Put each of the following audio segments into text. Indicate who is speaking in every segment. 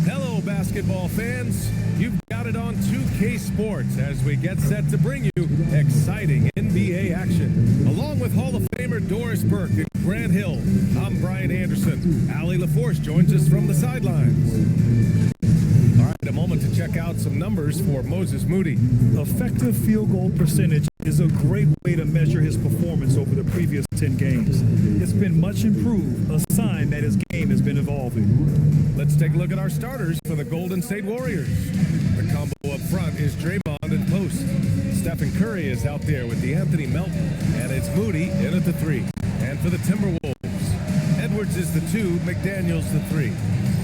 Speaker 1: Hello, basketball fans. You've got it on 2K Sports as we get set to bring you exciting NBA action. Along with Hall of Famer Doris Burke and Grant Hill, I'm Brian Anderson. Allie LaForce joins us from the sidelines. All right, a moment to check out some numbers for Moses Moody.
Speaker 2: Effective field goal percentage is a great way to measure his performance over the previous 10 games. It's been much improved, a sign that his game has been evolving.
Speaker 1: Let's take a look at our starters for the Golden State Warriors. The combo up front is Draymond and post. Stephen Curry is out there with DeAnthony Melton, and it's Moody in at the 3. And for the Timberwolves, Edwards is the 2, McDaniels the 3.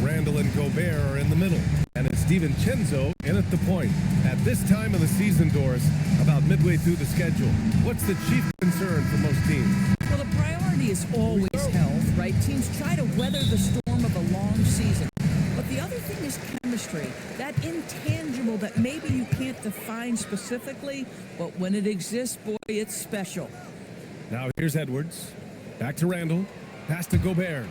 Speaker 1: Randall and Gobert are in the middle, and it's DiVincenzo in at the point. At this time of the season, Doris, about midway through the schedule, what's the chief concern for most teams?
Speaker 3: Well, the priority is always health, right? Teams try to weather the storm of a long season. But the other thing is chemistry, that intangible that maybe you can't define specifically, but when it exists, boy, it's special.
Speaker 1: Now here's Edwards. Back to Randall. Pass to Gobert.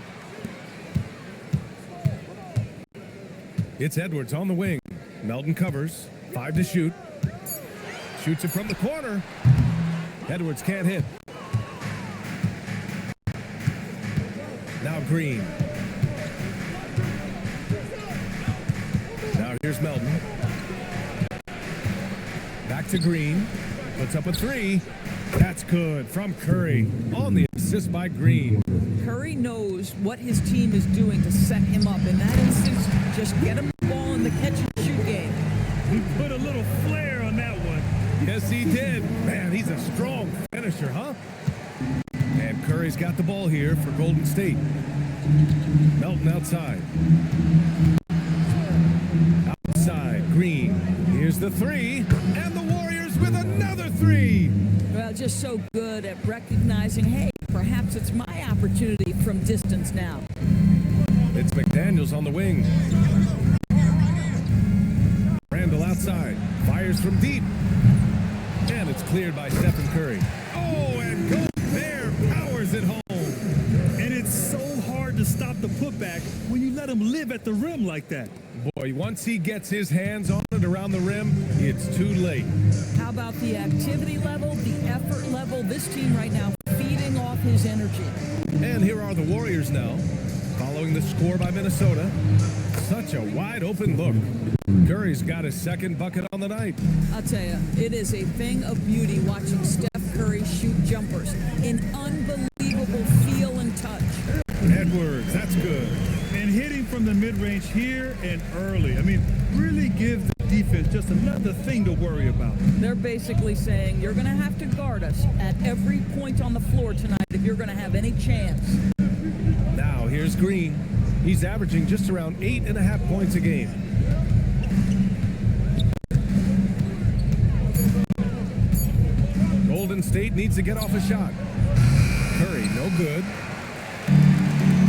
Speaker 1: It's Edwards on the wing. Melton covers. 5 to shoot. Shoots it from the corner. Edwards can't hit. Now Green. Now here's Melton. Back to Green. Puts up a 3. That's good from Curry on the assist by Green.
Speaker 3: Curry knows what his team is doing to set him up. In that instance, just get him the ball in the catch-and-shoot game.
Speaker 2: He put a little flair on that one.
Speaker 1: Yes, he did. Man, he's a strong finisher, huh? And Curry's got the ball here for Golden State. Melton outside. Outside, Green. Here's the 3. And the Warriors with another 3.
Speaker 3: Well, just so good at recognizing, hey, perhaps it's my opportunity from distance now.
Speaker 1: It's McDaniels on the wing. Randall outside. Fires from deep. And it's cleared by Stephen Curry. Oh, and Gobert powers it home.
Speaker 2: And it's so hard to stop the putback when you let him live at the rim like that.
Speaker 1: Boy, once he gets his hands on it around the rim, it's too late.
Speaker 3: How about the activity level, the effort level? This team right now feeding off his energy.
Speaker 1: And here are the Warriors now, following the score by Minnesota. Such a wide open look. Curry's got his second bucket on the night.
Speaker 3: I'll tell you, it is a thing of beauty watching Steph Curry shoot jumpers. An unbelievable feel and touch.
Speaker 1: Edwards, that's good.
Speaker 2: And hitting from the mid-range here and early. I mean, really give the defense just another thing to worry about.
Speaker 3: They're basically saying you're going to have to guard us at every point on the floor tonight if you're going to have any chance.
Speaker 1: Now here's Green. He's averaging just around 8.5 points a game. Golden State needs to get off a shot. Curry, no good.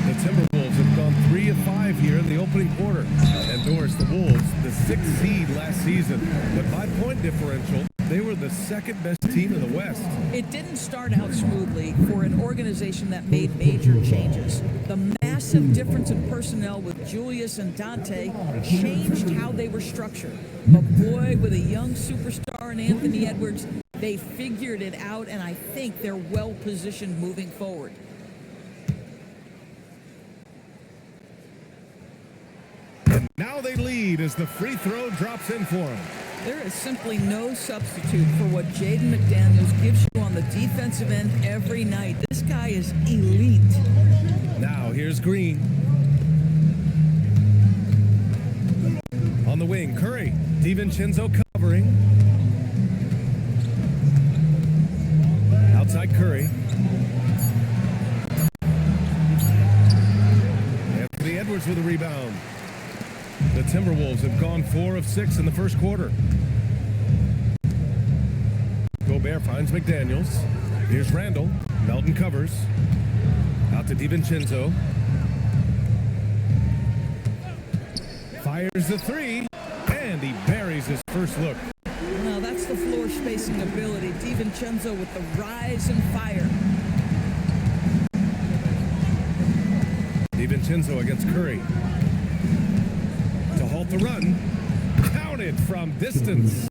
Speaker 1: The Timberwolves have gone 3 of 5 here in the opening quarter. And Doris, the Wolves, the 6th seed last season. But by point differential, they were the second best team in the West.
Speaker 3: It didn't start out smoothly for an organization that made major changes. The massive difference in personnel with Julius and Dante changed how they were structured. But boy, with a young superstar in Anthony Edwards, they figured it out, and I think they're well positioned moving forward.
Speaker 1: And now they lead as the free throw drops in for them.
Speaker 3: There is simply no substitute for what Jaden McDaniels gives you on the defensive end every night. This guy is elite.
Speaker 1: Now here's Green. On the wing, Curry. DiVincenzo covering. Outside Curry. Anthony Edwards with a rebound. The Timberwolves have gone 4 of 6 in the first quarter. Gobert finds McDaniels. Here's Randall. Melton covers. Out to DiVincenzo. Fires the 3. And he buries his first look.
Speaker 3: Now that's the floor spacing ability. DiVincenzo with the rise and fire.
Speaker 1: DiVincenzo against Curry. the run. Counted from distance.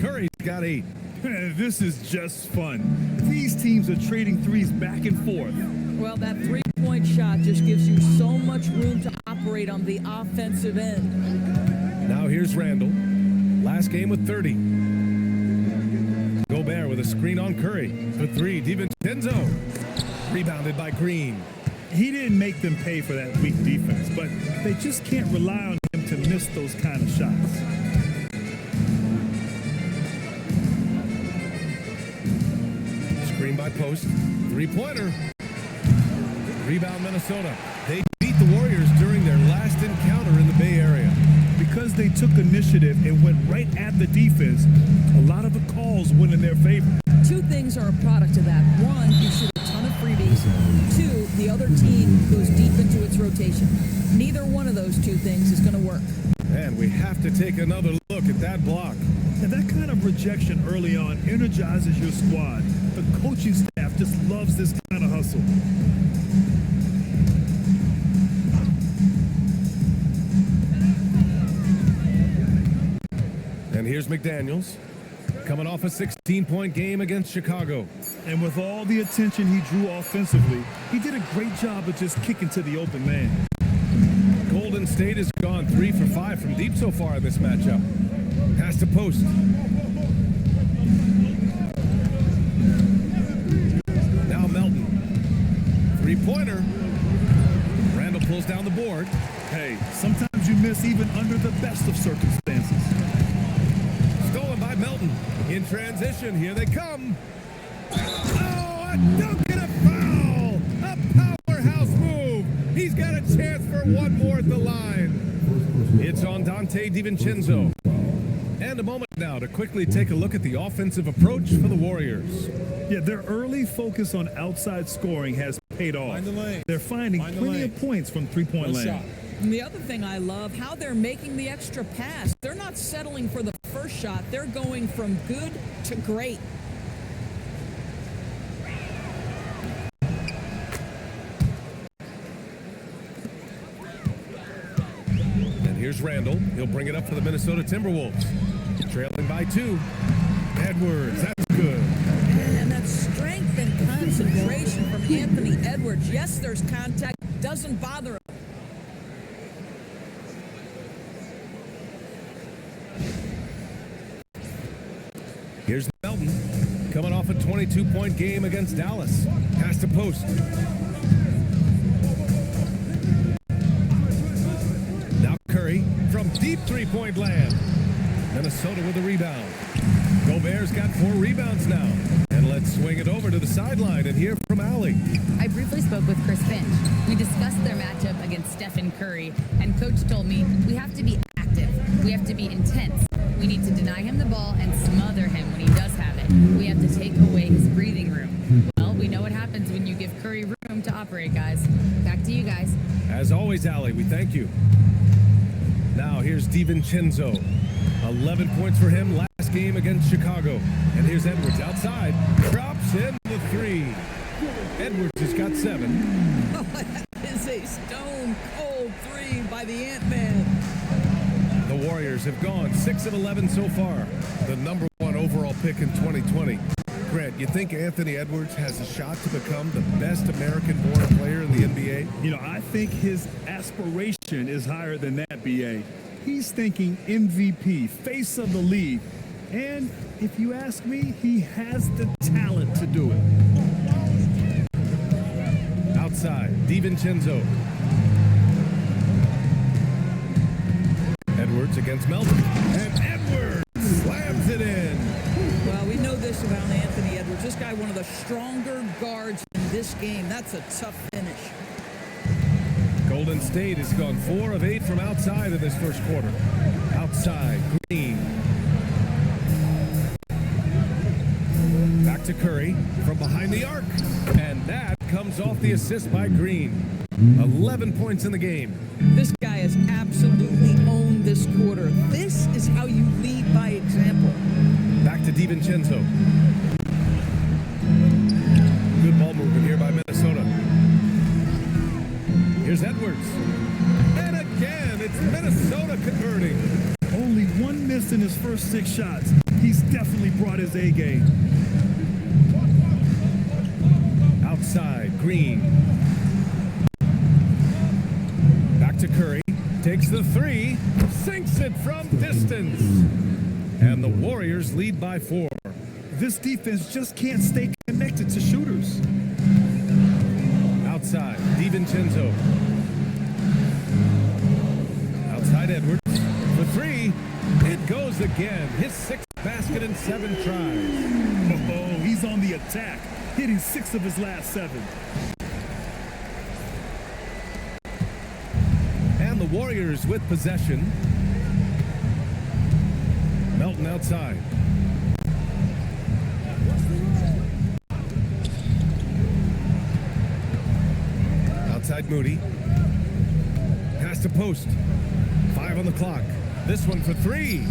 Speaker 1: Curry's got 8.
Speaker 2: This is just fun. These teams are trading threes back and forth.
Speaker 3: Well, that three-point shot just gives you so much room to operate on the offensive end.
Speaker 1: Now here's Randall. Last game with 30. Gobert with a screen on Curry. For 3, DiVincenzo. Rebounded by Green.
Speaker 2: He didn't make them pay for that weak defense, but they just can't rely on him to miss those kind of shots.
Speaker 1: Screen by Post. Three-pointer. Rebound Minnesota. They beat the Warriors during their last encounter in the Bay Area.
Speaker 2: Because they took initiative and went right at the defense, a lot of the calls went in their favor.
Speaker 3: 2 things are a product of that. 1, you shoot a ton of freebies. 2, the other team goes deep into its rotation. Neither one of those 2 things is going to work.
Speaker 1: And we have to take another look at that block.
Speaker 2: And that kind of rejection early on energizes your squad. The coaching staff just loves this kind of hustle.
Speaker 1: And here's McDaniels, coming off a 16-point game against Chicago.
Speaker 2: And with all the attention he drew offensively, he did a great job of just kicking to the open man.
Speaker 1: Golden State has gone 3 for 5 from deep so far in this matchup. Pass to Post. Now Melton. Three-pointer. Randall pulls down the board.
Speaker 2: Hey, sometimes you miss even under the best of circumstances.
Speaker 1: Stolen by Melton. In transition, here they come. Oh, a dunk and a foul! A powerhouse move. He's got a chance for one more at the line. It's on Dante DiVincenzo. And a moment now to quickly take a look at the offensive approach for the Warriors.
Speaker 2: Yeah, their early focus on outside scoring has paid off. They're finding plenty of points from three-point land.
Speaker 3: And the other thing I love, how they're making the extra pass. They're not settling for the first shot. They're going from good to great.
Speaker 1: And here's Randall. He'll bring it up for the Minnesota Timberwolves. Trailing by 2. Edwards, that's good.
Speaker 3: And that strength and concentration from Anthony Edwards. Yes, there's contact. Doesn't bother him.
Speaker 1: Here's Melton, coming off a 22-point game against Dallas. Pass to Post. Now Curry from deep three-point land. Minnesota with a rebound. Gobert's got 4 rebounds now. And let's swing it over to the sideline and hear from Allie.
Speaker 4: I briefly spoke with Chris Finch. We discussed their matchup against Stephen Curry, and Coach told me we have to be active. We have to be intense. We need to deny him the ball and smother him when he does have it. We have to take away his breathing room. Well, we know what happens when you give Curry room to operate, guys. Back to you guys.
Speaker 1: As always, Allie, we thank you. Now here's DiVincenzo. 11 points for him last game against Chicago. And here's Edwards outside. Drops in the 3. Edwards has got 7.
Speaker 3: Oh, that is a stone-cold 3 by the Ant-Man.
Speaker 1: The Warriors have gone 6 of 11 so far. The number 1 overall pick in 2020. Grant, you think Anthony Edwards has a shot to become the best American-born player in the NBA?
Speaker 2: You know, I think his aspiration is higher than that, B.A. He's thinking MVP, face of the league. And if you ask me, he has the talent to do it.
Speaker 1: Outside, DiVincenzo. Edwards against Melton. And Edwards slams it in.
Speaker 3: Well, we know this about Anthony Edwards. This guy, one of the stronger guards in this game. That's a tough finish.
Speaker 1: Golden State has gone 4 of 8 from outside in this first quarter. Outside, Green. Back to Curry from behind the arc. And that comes off the assist by Green. 11 points in the game.
Speaker 3: This guy has absolutely owned this quarter. This is how you lead by example.
Speaker 1: Back to DiVincenzo. Good ball movement here by Minnesota. Here's Edwards. And again, it's Minnesota converting.
Speaker 2: in his first 6 shots. He's definitely brought his A game.
Speaker 1: Outside, Green. Back to Curry. Takes the 3. Sinks it from distance. And the Warriors lead by 4.
Speaker 2: This defense just can't stay connected to shooters.
Speaker 1: Outside, DiVincenzo. Outside, Edwards. For 3. It goes again. His 6th basket in 7 tries.
Speaker 2: Oh, he's on the attack, hitting 6 of his last 7.
Speaker 1: And the Warriors with possession. Melton outside. Outside Moody. Pass to post. 5 on the clock. This one for 3.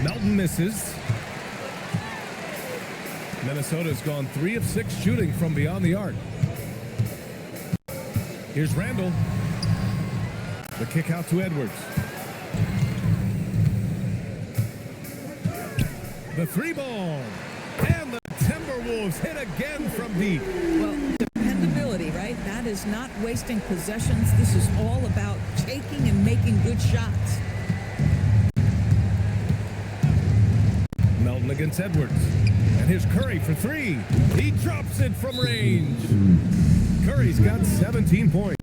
Speaker 1: Melton misses. Minnesota's gone 3 of 6 shooting from beyond the arc. Here's Randall. The kick out to Edwards. The 3 ball. And the Timberwolves hit again from deep.
Speaker 3: Well, dependability, right? That is not wasting possessions. This is all about taking and making good shots.
Speaker 1: Melton against Edwards. And here's Curry for 3. He drops it from range. Curry's got 17 points.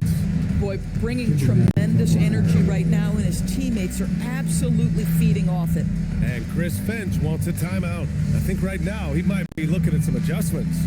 Speaker 3: Boy, bringing tremendous energy right now, and his teammates are absolutely feeding off it.
Speaker 1: And Chris Finch wants a timeout. I think right now he might be looking at some adjustments.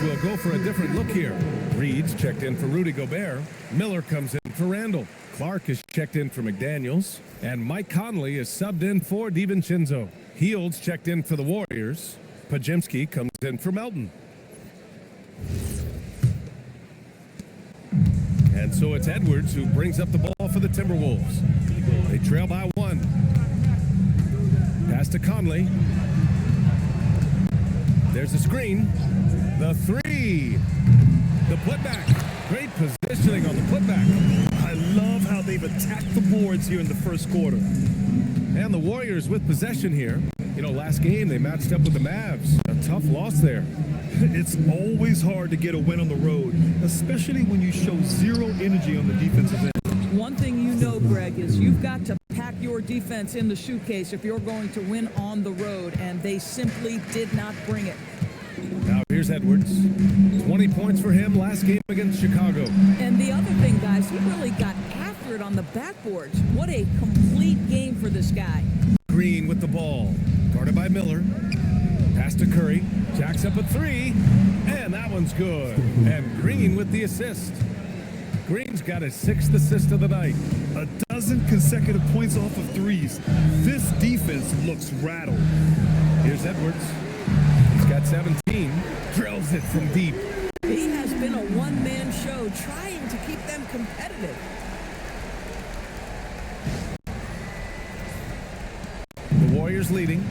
Speaker 1: Will go for a different look here. Reed's checked in for Rudy Gobert. Miller comes in for Randall. Clark is checked in for McDaniels. And Mike Conley is subbed in for DiVincenzo. Heald's checked in for the Warriors. Pajemski comes in for Melton. And so it's Edwards who brings up the ball for the Timberwolves. They trail by 1. Pass to Conley. There's a screen. The 3. The putback. Great positioning on the putback.
Speaker 2: I love how they've attacked the boards here in the first quarter.
Speaker 1: And the Warriors with possession here. You know, last game they matched up with the Mavs. A tough loss there.
Speaker 2: It's always hard to get a win on the road, especially when you show zero energy on the defensive end.
Speaker 3: One thing you know, Greg, is you've got to pack your defense in the suitcase if you're going to win on the road, and they simply did not bring it.
Speaker 1: Now here's Edwards. 20 points for him last game against Chicago.
Speaker 3: And the other thing, guys, he really got after it on the backboards. What a complete game for this guy.
Speaker 1: Green with the ball. Guarded by Miller. Pass to Curry. Jacks up a 3. And that one's good. And Green with the assist. Green's got his 6th assist of the night.
Speaker 2: A dozen consecutive points off of threes. This defense looks rattled.
Speaker 1: Here's Edwards. He's got 17. Drills it from deep.
Speaker 3: He has been a one-man show trying to keep them competitive. The
Speaker 1: Warriors leading.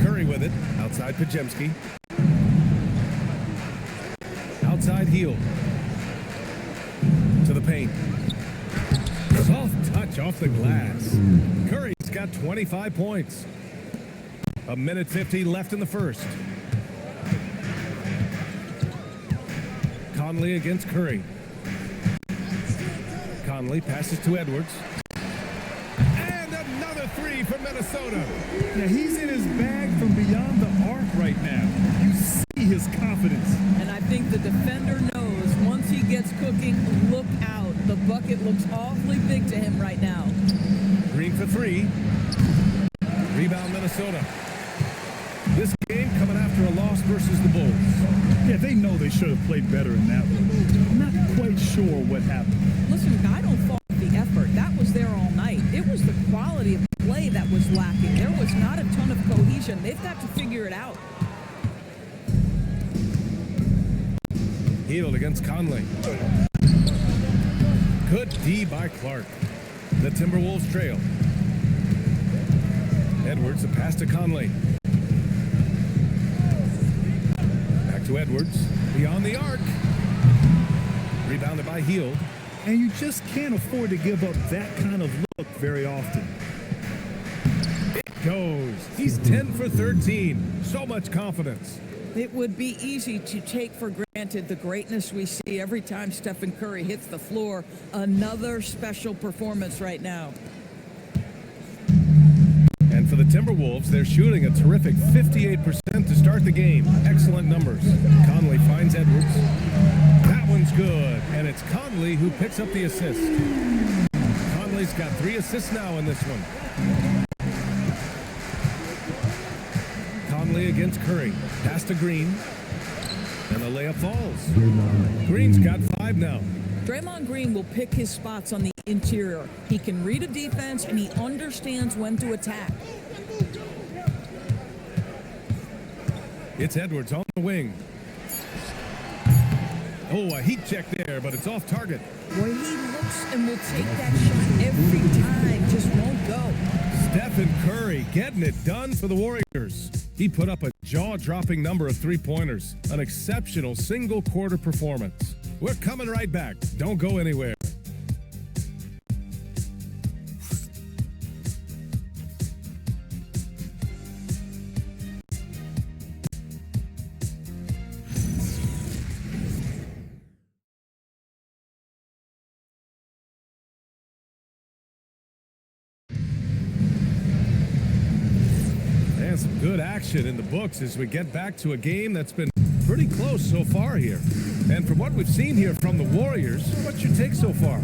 Speaker 1: Curry with it. it. Outside Pajemski. Outside Heel. To the paint. Soft touch off the glass. Curry's got 25 points. 1:50 left in the first. Conley against Curry. Conley passes to Edwards. And another three for Minnesota.
Speaker 2: Now he's in his bag from beyond the arc right now. You see his confidence.
Speaker 3: And I think the defender knows once he gets cooking, look out. The bucket looks awfully big to him right now.
Speaker 1: Green for three. Rebound Minnesota. This game coming after a loss versus the Bulls.
Speaker 2: Yeah, they know they should have played better in that one. I'm not quite sure what happened.
Speaker 3: Listen, I don't fault the effort. That was there all night. It was the quality of play that was lacking. There was not a ton of cohesion. They've got to figure it out.
Speaker 1: Healed against Conley. Good D by Clark. The Timberwolves trail. Edwards, the pass to Conley. Back to Edwards. Beyond the arc. Rebounded by Heald.
Speaker 2: And you just can't afford to give up that kind of look very often.
Speaker 1: It goes. He's 10 for 13. So much confidence.
Speaker 3: It would be easy to take for granted the greatness we see every time Stephen Curry hits the floor. Another special performance right now.
Speaker 1: And for the Timberwolves, they're shooting a terrific 58% to start the game. Excellent numbers. Conley finds Edwards. That one's good. And it's Conley who picks up the assist. Conley's got 3 assists now in this one. Conley against Curry. Pass to Green. And the layup falls. Green's got 5 now.
Speaker 3: Draymond Green will pick his spots on the interior. He can read a defense, and he understands when to attack.
Speaker 1: It's Edwards on the wing. Oh, a heat check there, but it's off target.
Speaker 3: Boy, he looks and will take that shot every time, just won't go.
Speaker 1: Stephen Curry getting it done for the Warriors. He put up a jaw-dropping number of three-pointers. An exceptional single-quarter performance. We're coming right back. Don't go anywhere. And some good action in the books as we get back to a game that's been pretty close so far here. And from what we've seen here from the Warriors, what's your take so far?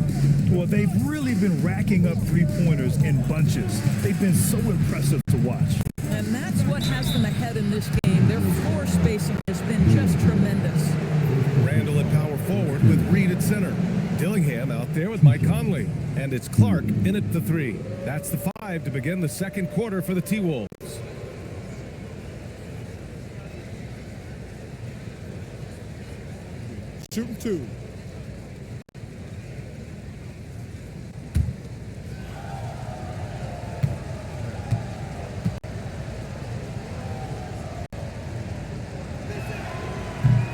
Speaker 2: Well, they've really been racking up three-pointers in bunches. They've been so impressive to watch.
Speaker 3: And that's what has them ahead in this game. Their floor spacing has been just tremendous.
Speaker 1: Randall at power forward with Reed at center. Dillingham out there with Mike Conley. And it's Clark in at the 3. That's the 5 to begin the second quarter for the T-Wolves.
Speaker 2: Shooting 2.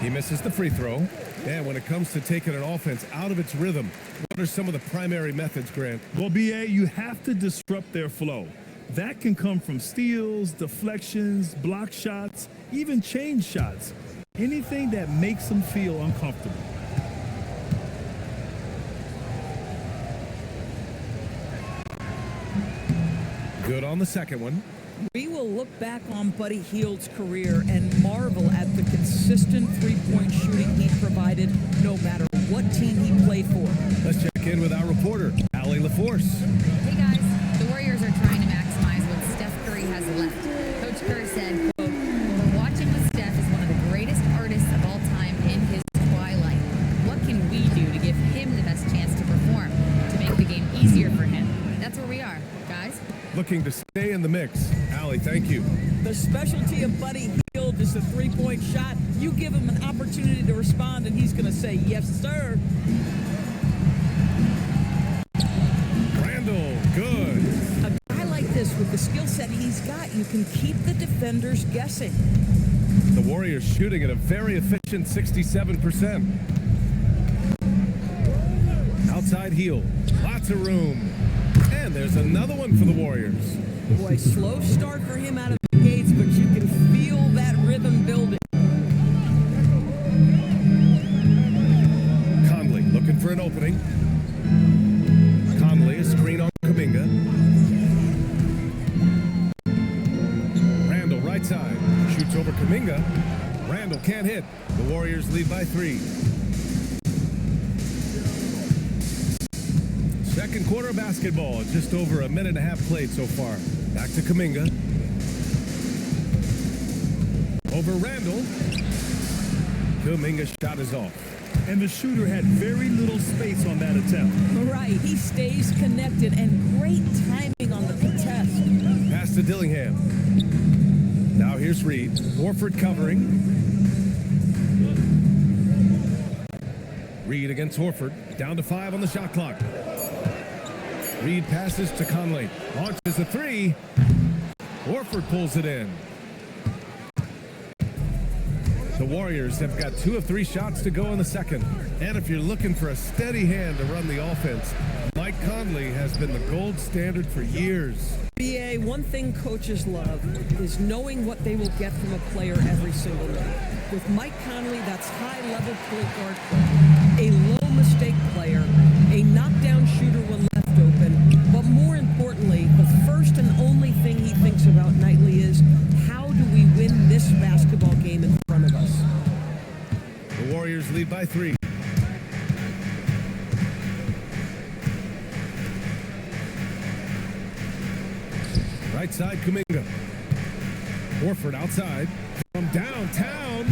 Speaker 1: He misses the free throw. And when it comes to taking an offense out of its rhythm, what are some of the primary methods, Grant?
Speaker 2: Well, BA, you have to disrupt their flow. That can come from steals, deflections, block shots, even change shots. Anything that makes them feel uncomfortable.
Speaker 1: Good on the second one.
Speaker 3: We will look back on Buddy Hield's career and marvel at the consistent three-point shooting he provided no matter what team he played for.
Speaker 1: Let's check in with our reporter, Allie LaForce.
Speaker 4: Hey guys, the Warriors are trying to maximize what Steph Curry has left. Coach Kerr said, quote, "We're watching what Steph is one of the greatest artists of all time in his twilight. What can we do to give him the best chance to perform, to make the game easier for him?" That's where we are, guys.
Speaker 1: Looking to stay in the mix. Allie, thank you.
Speaker 3: The specialty of Buddy Hield is the three-point shot. You give him an opportunity to respond, and he's going to say, yes, sir.
Speaker 1: Randall, good.
Speaker 3: A guy like this with the skill set he's got, that, you can keep the defenders guessing.
Speaker 1: The Warriors shooting at a very efficient 67%. Outside heel, lots of room. And there's another one for the Warriors.
Speaker 3: Boy, slow start for him out of the gates, but you can feel that rhythm building.
Speaker 1: Conley looking for an opening. Conley, a screen on Kuminga. Randall, right side, shoots over Kuminga. Randall can't hit. The Warriors lead by 3. Second quarter basketball, just over a minute and a half played so far. Back to Kuminga. Over Randall. Kuminga's shot is off.
Speaker 2: And the shooter had very little space on that attempt.
Speaker 3: Right, he stays connected, and great timing on the contest.
Speaker 1: Pass to Dillingham. Now here's Reed. Horford covering. Reed against Horford. Down to 5 on the shot clock. Reed passes to Conley. Launches a 3. Horford pulls it in. The Warriors have got 2 of 3 shots to go in the second. And if you're looking for a steady hand to run the offense, Mike Conley has been the gold standard for years.
Speaker 3: BA, one thing coaches love is knowing what they will get from a player every single night. With Mike Conley, that's high-level point guard play, a low-mistake player, a knockdown shooter when left open, but more importantly, the first and only thing he thinks about nightly is, how do we win this basketball game in front of us?
Speaker 1: The Warriors lead by 3. Right side, Kuminga. Horford outside. From downtown.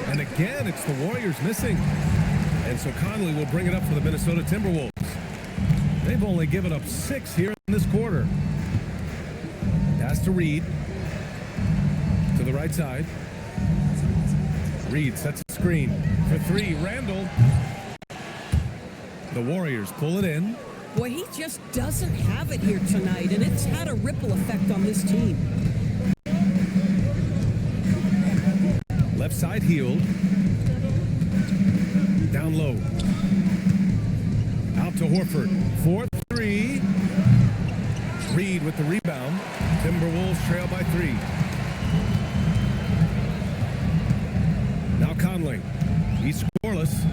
Speaker 1: And again, it's the Warriors missing. And so Conley will bring it up for the Minnesota Timberwolves. They've only given up 6 here in this quarter. Pass to Reed. To the right side. Reed sets a screen for 3. Randall. The Warriors pull it in.
Speaker 3: Boy, he just doesn't have it here tonight, and it's had a ripple effect on this team.
Speaker 1: Left side healed. Down low. Out to Horford. 4-3. Reed with the rebound. Timberwolves trail by 3. Now Conley. He's scoreless.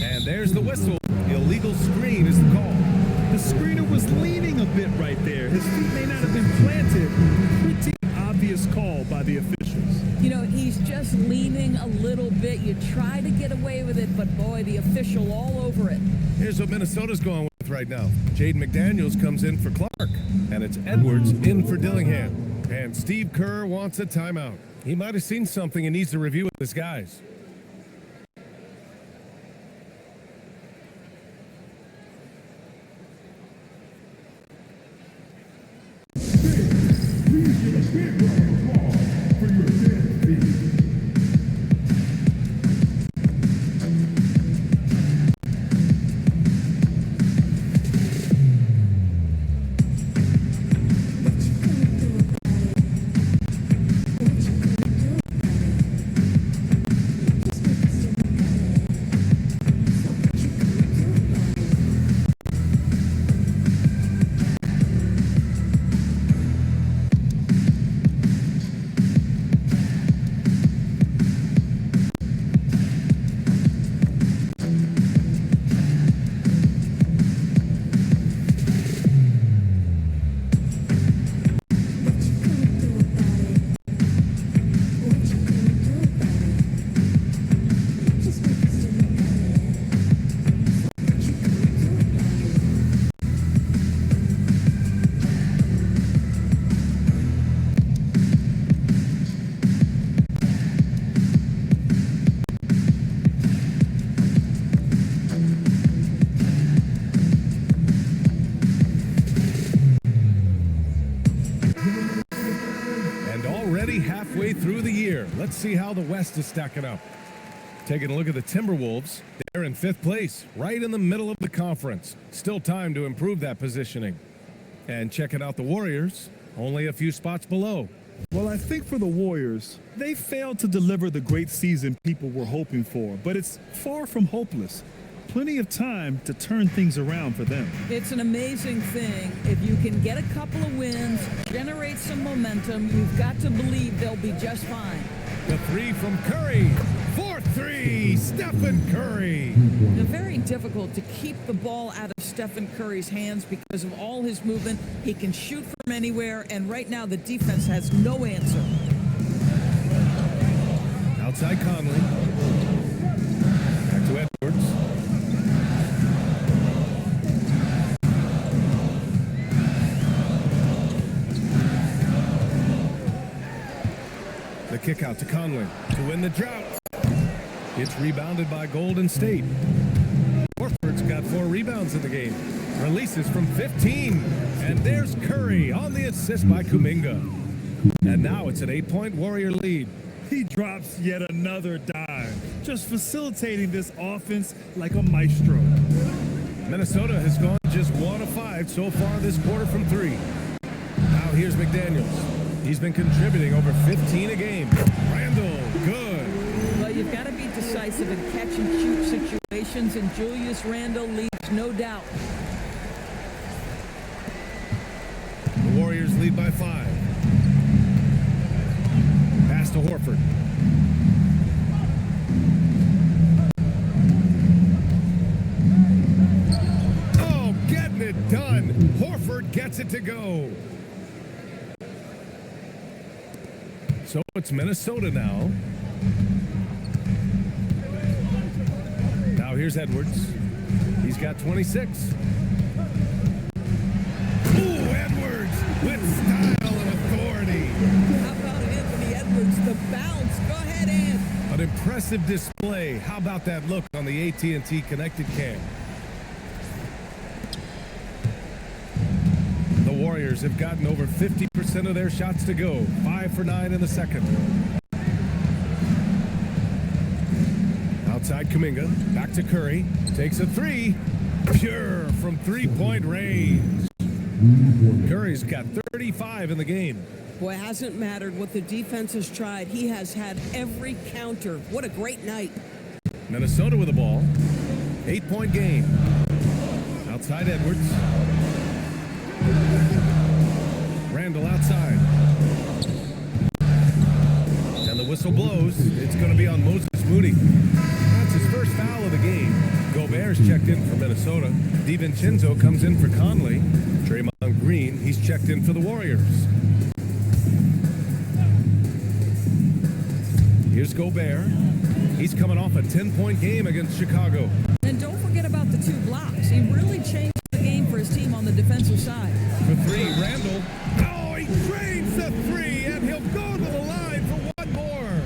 Speaker 1: And there's the whistle. Illegal screen is the call.
Speaker 2: The screener was leaning a bit right there. His feet may not have been planted. Pretty obvious call by the officials.
Speaker 3: You know, he's just leaning a little bit. You try to get away with it, but boy, the official all over it.
Speaker 1: Here's what Minnesota's going with right now. Jaden McDaniels comes in for Clark. And it's Edwards in for Dillingham. And Steve Kerr wants a timeout. He might have seen something and needs to review with his guys. Halfway through the year. Let's see how the West is stacking up. Taking a look at the Timberwolves. They're in 5th place, right in the middle of the conference. Still time to improve that positioning. And checking out the Warriors. only a few spots below.
Speaker 2: Well, I think for the Warriors, they failed to deliver the great season people were hoping for, but it's far from hopeless. Plenty of time to turn things around for them.
Speaker 3: It's an amazing thing. If you can get a couple of wins, generate some momentum, you've got to believe they'll be just fine.
Speaker 1: The three from Curry. 4-3, Stephen Curry.
Speaker 3: Very difficult to keep the ball out of Stephen Curry's hands because of all his movement. He can shoot from anywhere, and right now the defense has no answer.
Speaker 1: Outside Conley. Back to Edwards. The kick out to Conley to win the drought. It's rebounded by Golden State. Horford's got 4 rebounds in the game. Releases from 15. And there's Curry on the assist by Kuminga. And now it's an 8-point Warrior lead.
Speaker 2: He drops yet another dime, just facilitating this offense like a maestro.
Speaker 1: Minnesota has gone just 1 of 5 so far this quarter from 3. Now here's McDaniels. He's been contributing over 15 a game. Randall, good.
Speaker 3: Well, you've got to be decisive in catch-and-shoot situations, and Julius Randle leaves no doubt.
Speaker 1: The Warriors lead by 5. Pass to Horford. Oh, getting it done. Horford gets it to go. So it's Minnesota now. Now here's Edwards. He's got 26. Ooh, Edwards with style and authority.
Speaker 3: How about Anthony Edwards, the bounce? Go ahead, Ant.
Speaker 1: An impressive display. How about that look on the AT&T connected cam? The Warriors have gotten over 50% of their shots to go. 5 for 9 in the second. Outside Kuminga. Back to Curry. Takes a 3. Pure from 3-point range. Curry's got 35 in the game.
Speaker 5: Boy, it hasn't mattered what the defense has tried. He has had every counter. What a great night.
Speaker 1: Minnesota with the ball. 8-point game. Outside Edwards. Randall outside. And the whistle blows. It's going to be on Moses Moody. That's his first foul of the game. Gobert's checked in for Minnesota. DiVincenzo comes in for Conley. Draymond Green, he's checked in for the Warriors. Here's Gobert. He's coming off a 10-point game against Chicago.
Speaker 3: And don't forget about the 2 blocks. He really changed the game for his team on the defensive side.
Speaker 1: For 3, Randall. Oh, he drains the 3, and he'll go to the line for 1 more.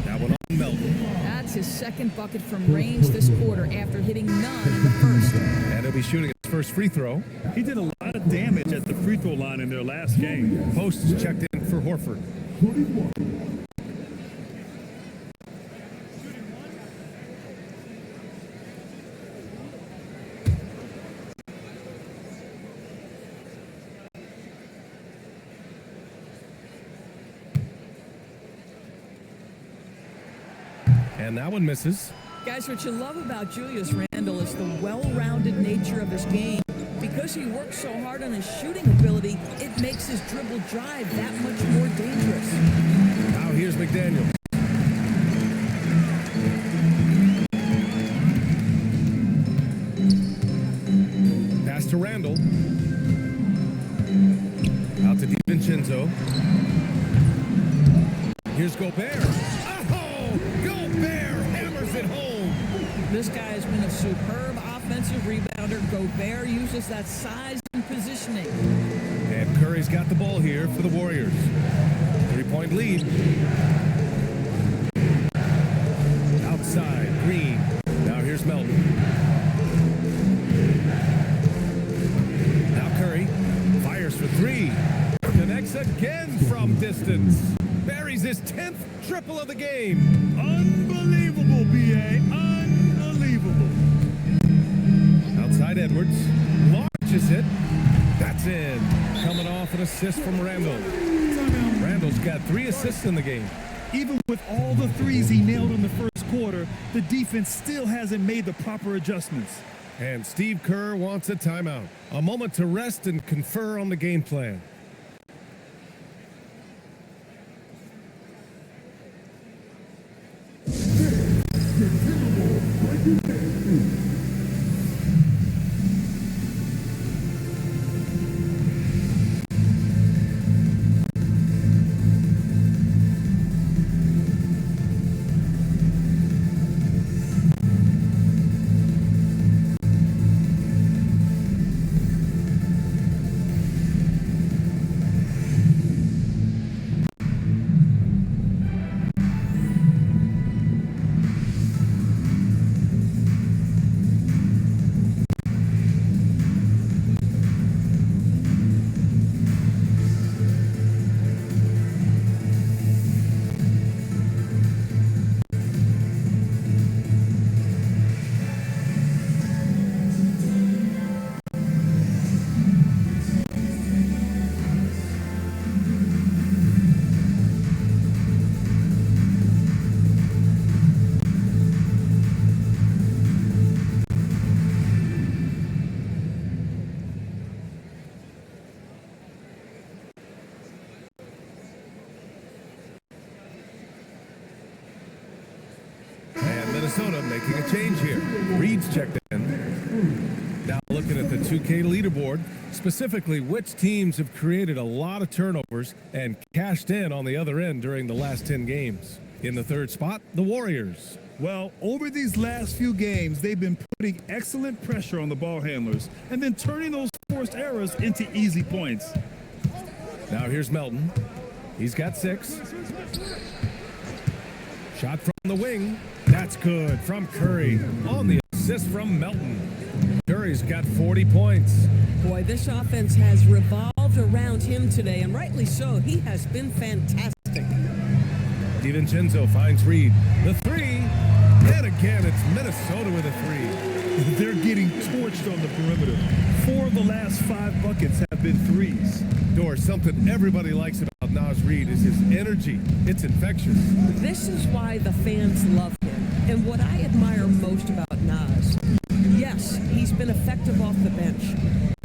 Speaker 1: That one on Melton.
Speaker 3: That's his second bucket from range this quarter after hitting none in the first.
Speaker 1: And he'll be shooting his first free throw.
Speaker 2: He did a lot of damage at the free throw line in their last game.
Speaker 1: Posts checked in for Horford. And that one misses.
Speaker 3: Guys, what you love about Julius Randle is the well-rounded nature of his game. Because he works so hard on his shooting ability, it makes his dribble drive that much more dangerous.
Speaker 1: Now here's McDaniels. Pass to Randall. Out to DiVincenzo. Here's Gobert. Oh, Gobert hammers it home.
Speaker 3: This guy has been a superb offensive rebounder. Gobert uses that size and positioning.
Speaker 1: And Curry's got the ball here for the Warriors. 3-point lead. Outside, Green. Now here's Melton. Now Curry fires for 3. Connects again from distance. Buries his 10th triple of the game.
Speaker 2: Unbelievable, B.A. Unbelievable.
Speaker 1: Outside Edwards. Launches it. That's in. Coming off of an assist from Randall. Randall's got 3 assists in the game.
Speaker 2: Even with all the threes he nailed in the first quarter, the defense still hasn't made the proper adjustments.
Speaker 1: And Steve Kerr wants a timeout. A moment to rest and confer on the game plan. Minnesota making a change here. Reed's checked in. Now looking at the 2K leaderboard, specifically which teams have created a lot of turnovers and cashed in on the other end during the last 10 games. In the third spot, the Warriors.
Speaker 2: Well, over these last few games, they've been putting excellent pressure on the ball handlers and then turning those forced errors into easy points.
Speaker 1: Now here's Melton. He's got 6. Shot from the wing. That's good from Curry on the assist from Melton. Curry's got 40 points.
Speaker 5: Boy, this offense has revolved around him today, and rightly so. He has been fantastic.
Speaker 1: DiVincenzo finds Reed. The 3. And again, it's Minnesota with a 3.
Speaker 2: They're getting torched on the perimeter. 4 of the last 5 buckets have been threes.
Speaker 1: Something everybody likes about Naz Reid is his energy. It's infectious.
Speaker 5: This is why the fans love him. And what I admire most about Naz, yes, he's been effective off the bench.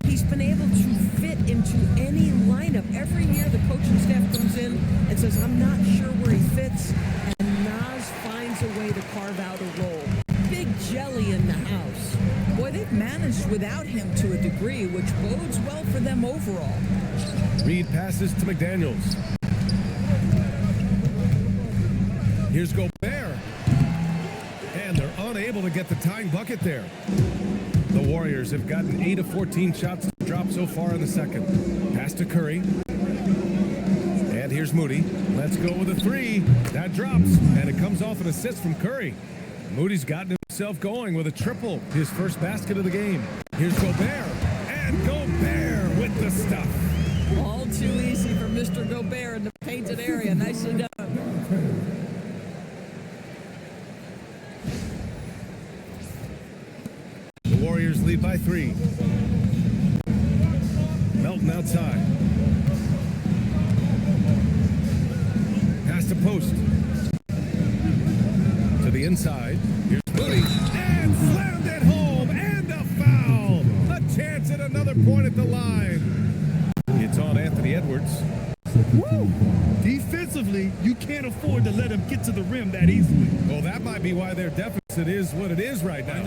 Speaker 5: He's been able to fit into any lineup. Every year the coaching staff comes in and says, I'm not sure where he fits, and Naz finds a way to carve out a role. Big jelly in the house.
Speaker 3: Boy, they've managed without him to a degree, which bodes well for them overall.
Speaker 1: Reed passes to McDaniels. Here's Gobert. And they're unable to get the tying bucket there. The Warriors have gotten 8 of 14 shots to drop so far in the second. Pass to Curry. And here's Moody. Let's go with a 3. That drops, and it comes off an assist from Curry. Moody's gotten himself going with a triple, his first basket of the game. Here's Gobert. And Gobert with the stuff.
Speaker 5: All too easy for Mr. Gobert in the painted area. Nicely done.
Speaker 1: The Warriors lead by 3. Melton outside. Pass to post. To the inside. Here's Moody. And slammed it home. And a foul. A chance at another point at the line. It's on Anthony Edwards.
Speaker 2: Woo! Defensively, you can't afford to let him get to the rim that easily.
Speaker 1: Well, that might be why their deficit is what it is right now.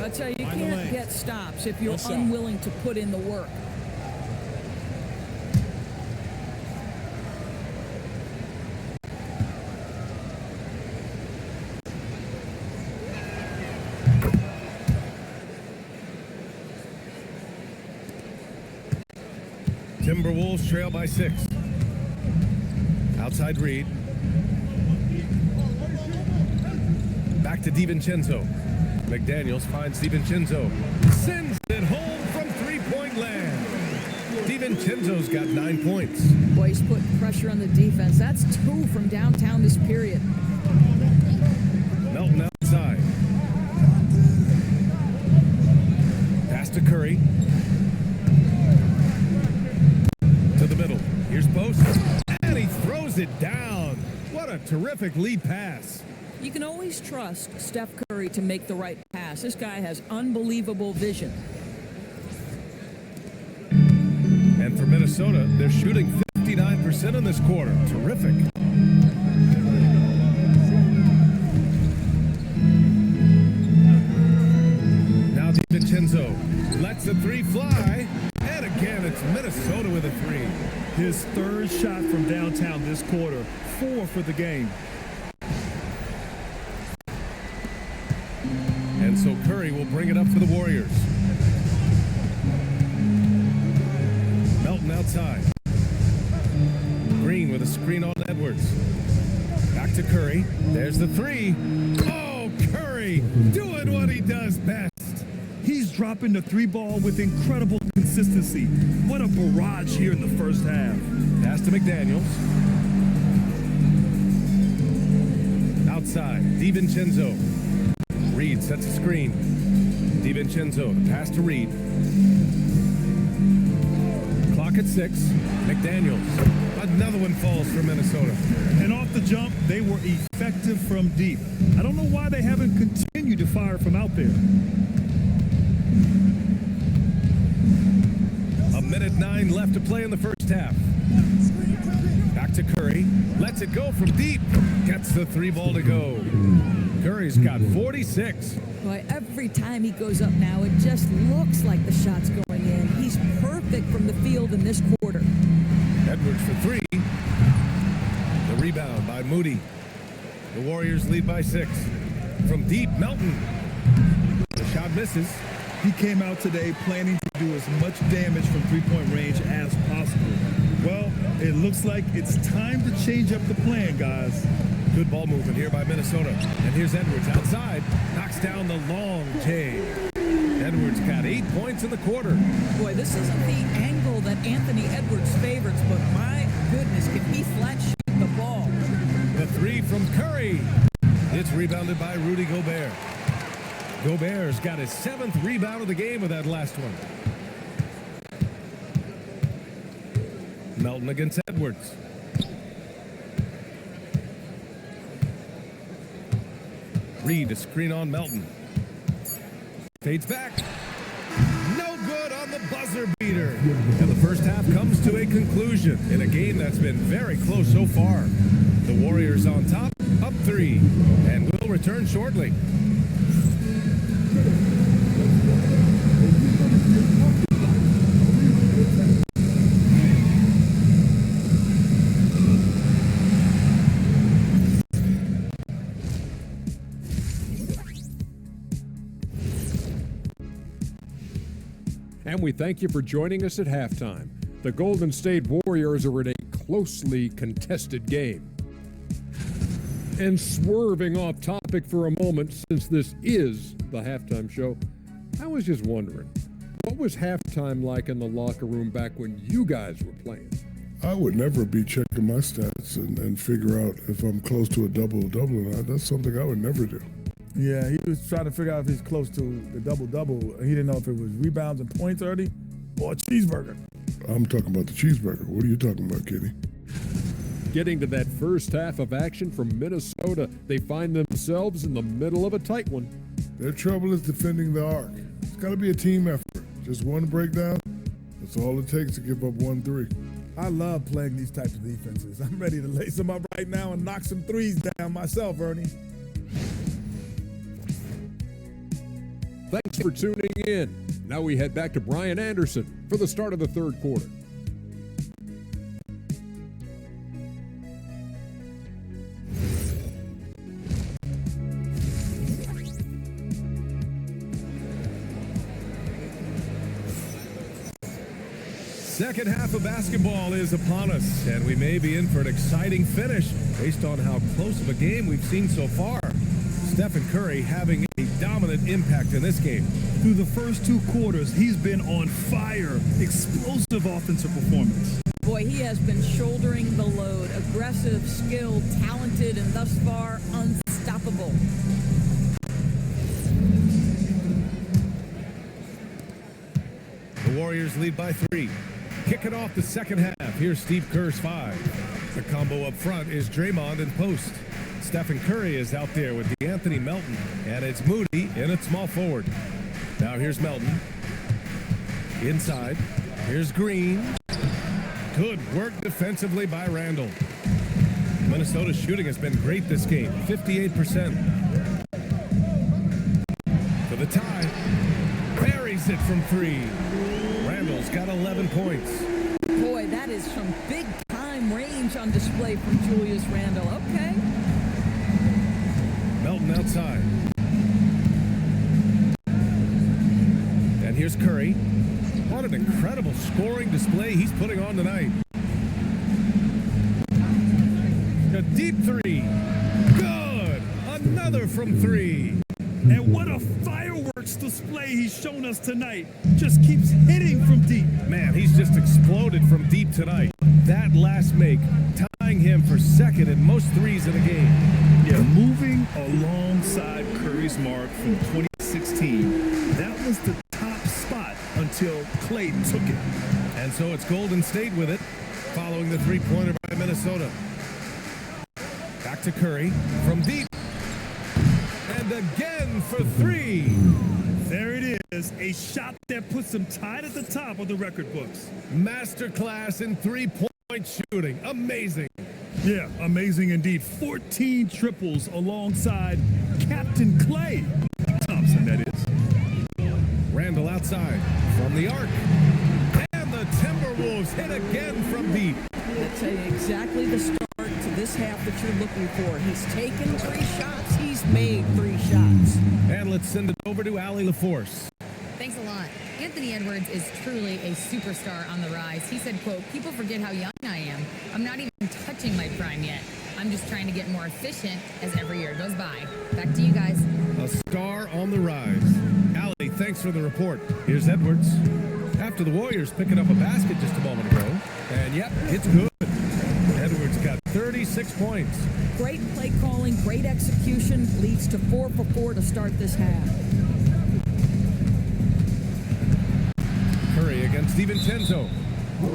Speaker 3: I'll tell you, you can't get stops if you're unwilling to put in the work.
Speaker 1: Timberwolves trail by 6. Outside Reed. Back to DiVincenzo. McDaniels finds DiVincenzo. Sends it home from three-point land. DiVincenzo's got 9 points.
Speaker 3: Boy, he's putting pressure on the defense. That's 2 from downtown this period.
Speaker 1: Melton outside. Pass to Curry. To the middle. What a terrific lead pass.
Speaker 3: You can always trust Steph Curry to make the right pass. This guy has unbelievable vision.
Speaker 1: And for Minnesota, they're shooting 59% in this quarter. Terrific. Now DiVincenzo lets the three fly. And again, it's Minnesota with a three.
Speaker 2: His third shot from downtown this quarter, 4 for the game.
Speaker 1: And so Curry will bring it up for the Warriors. Melton outside. Green with a screen on Edwards. Back to Curry. There's the three. Oh, Curry doing what he does best.
Speaker 2: He's dropping the 3 ball with incredible consistency. What a barrage here in the first half.
Speaker 1: Pass to McDaniels. Outside, DiVincenzo. Reed sets a screen. DiVincenzo, the pass to Reed. Clock at 6. McDaniels. Another one falls for Minnesota.
Speaker 2: And off the jump, they were effective from deep. I don't know why they haven't continued to fire from out there.
Speaker 1: A minute 9 left to play in the first half. Back to Curry. Lets it go from deep. Gets the 3 ball to go. Curry's got 46.
Speaker 3: Boy, every time he goes up now, it just looks like the shot's going in. He's perfect from the field in this quarter.
Speaker 1: Edwards for 3. The rebound by Moody. The Warriors lead by 6. From deep, Melton. The shot misses.
Speaker 2: He came out today planning to do as much damage from 3-point range as possible. Well, it looks like it's time to change up the plan, guys.
Speaker 1: Good ball movement here by Minnesota. And here's Edwards outside. Knocks down the long J. Edwards got 8 points in the quarter.
Speaker 3: Boy, this isn't the angle that Anthony Edwards favors, but my goodness, can he flat shoot the ball?
Speaker 1: The 3 from Curry. It's rebounded by Rudy Gobert. Gobert's got his 7th rebound of the game with that last one. Melton against Edwards. Reed, a screen on Melton. Fades back. No good on the buzzer beater. And the first half comes to a conclusion in a game that's been very close so far. The Warriors on top, up 3, and will return shortly.
Speaker 6: And we thank you for joining us at halftime. The Golden State Warriors are in a closely contested game. And swerving off topic for a moment, since this is the halftime show, I was just wondering, what was halftime like in the locker room back when you guys were playing?
Speaker 7: I would never be checking my stats and figure out if I'm close to a double-double or not. That's something I would never do.
Speaker 8: Yeah, he was trying to figure out if he's close to the double-double. He didn't know if it was rebounds and points early or a cheeseburger.
Speaker 7: I'm talking about the cheeseburger. What are you talking about, Kitty?
Speaker 6: Getting to that first half of action from Minnesota, they find themselves in the middle of a tight one.
Speaker 7: Their trouble is defending the arc. It's got to be a team effort. Just one breakdown, that's all it takes to give up 1-3.
Speaker 8: I love playing these types of defenses. I'm ready to lace them up right now and knock some threes down myself, Ernie.
Speaker 6: Thanks for tuning in. Now we head back to Brian Anderson for the start of the third quarter.
Speaker 1: Second half of basketball is upon us, and we may be in for an exciting finish based on how close of a game we've seen so far. Stephen Curry having a dominant impact in this game.
Speaker 2: Through the first 2 quarters, he's been on fire. Explosive offensive performance.
Speaker 3: Boy, he has been shouldering the load. Aggressive, skilled, talented, and thus far unstoppable. The
Speaker 1: Warriors lead by 3. Kicking off the second half. Here's Steve Kerr's 5. The combo up front is Draymond in post. Stephen Curry is out there with Anthony Melton, and it's Moody in at small forward. Now here's Melton. Inside. Here's Green. Good work defensively by Randall. Minnesota's shooting has been great this game, 58%. For the tie. Buries it from three. Randall's got 11 points.
Speaker 3: Boy, that is some big-time range on display from Julius Randle. Okay.
Speaker 1: Melton outside. And here's Curry. What an incredible scoring display he's putting on tonight. A deep three. Good. Another from three.
Speaker 2: And what a fireworks display he's shown us tonight. Just keeps hitting from deep.
Speaker 1: Man, he's just exploded from deep tonight. That last make, tying him for second in most threes in a game.
Speaker 2: Yeah, moving alongside Curry's mark from 2016. That was the top spot until Clayton took it.
Speaker 1: And so it's Golden State with it, following the three-pointer by Minnesota. Back to Curry from deep. And again for three.
Speaker 2: There it is, a shot that puts him tied at the top of the record books.
Speaker 1: Masterclass in three-point shooting. Amazing.
Speaker 2: Yeah, amazing indeed. 14 triples alongside Captain Klay Thompson, that is.
Speaker 1: Randall outside from the arc. And the Timberwolves hit again from deep.
Speaker 3: I'll tell you exactly the start to this half that you're looking for. He's taken 3 shots. He's made 3 shots.
Speaker 1: And let's send it over to Allie LaForce.
Speaker 4: Thanks a lot. Anthony Edwards is truly a superstar on the rise. He said, quote, "People forget how young I am. I'm not even touching my prime yet. I'm just trying to get more efficient as every year goes by." Back to you guys.
Speaker 1: A star on the rise. Allie, thanks for the report. Here's Edwards. After the Warriors picking up a basket just a moment ago. And yep, it's good. Edwards got 36 points.
Speaker 3: Great play calling, great execution, leads to 4 for 4 to start this half.
Speaker 1: Curry against DiVincenzo.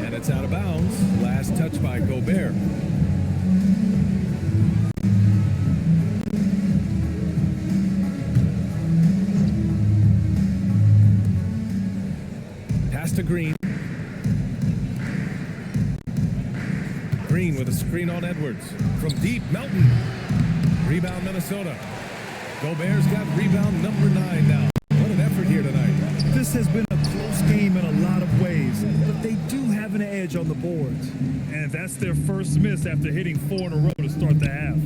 Speaker 1: And it's out of bounds. Last touch by Gobert. Pass to Green. Green with a screen on Edwards. From deep, Melton. Rebound, Minnesota. Gobert's got rebound number 9 now. What an effort here tonight.
Speaker 2: This has been a close game in a lot of ways, but they do have an edge on the boards. And that's their first miss after hitting 4 in a row to start the half.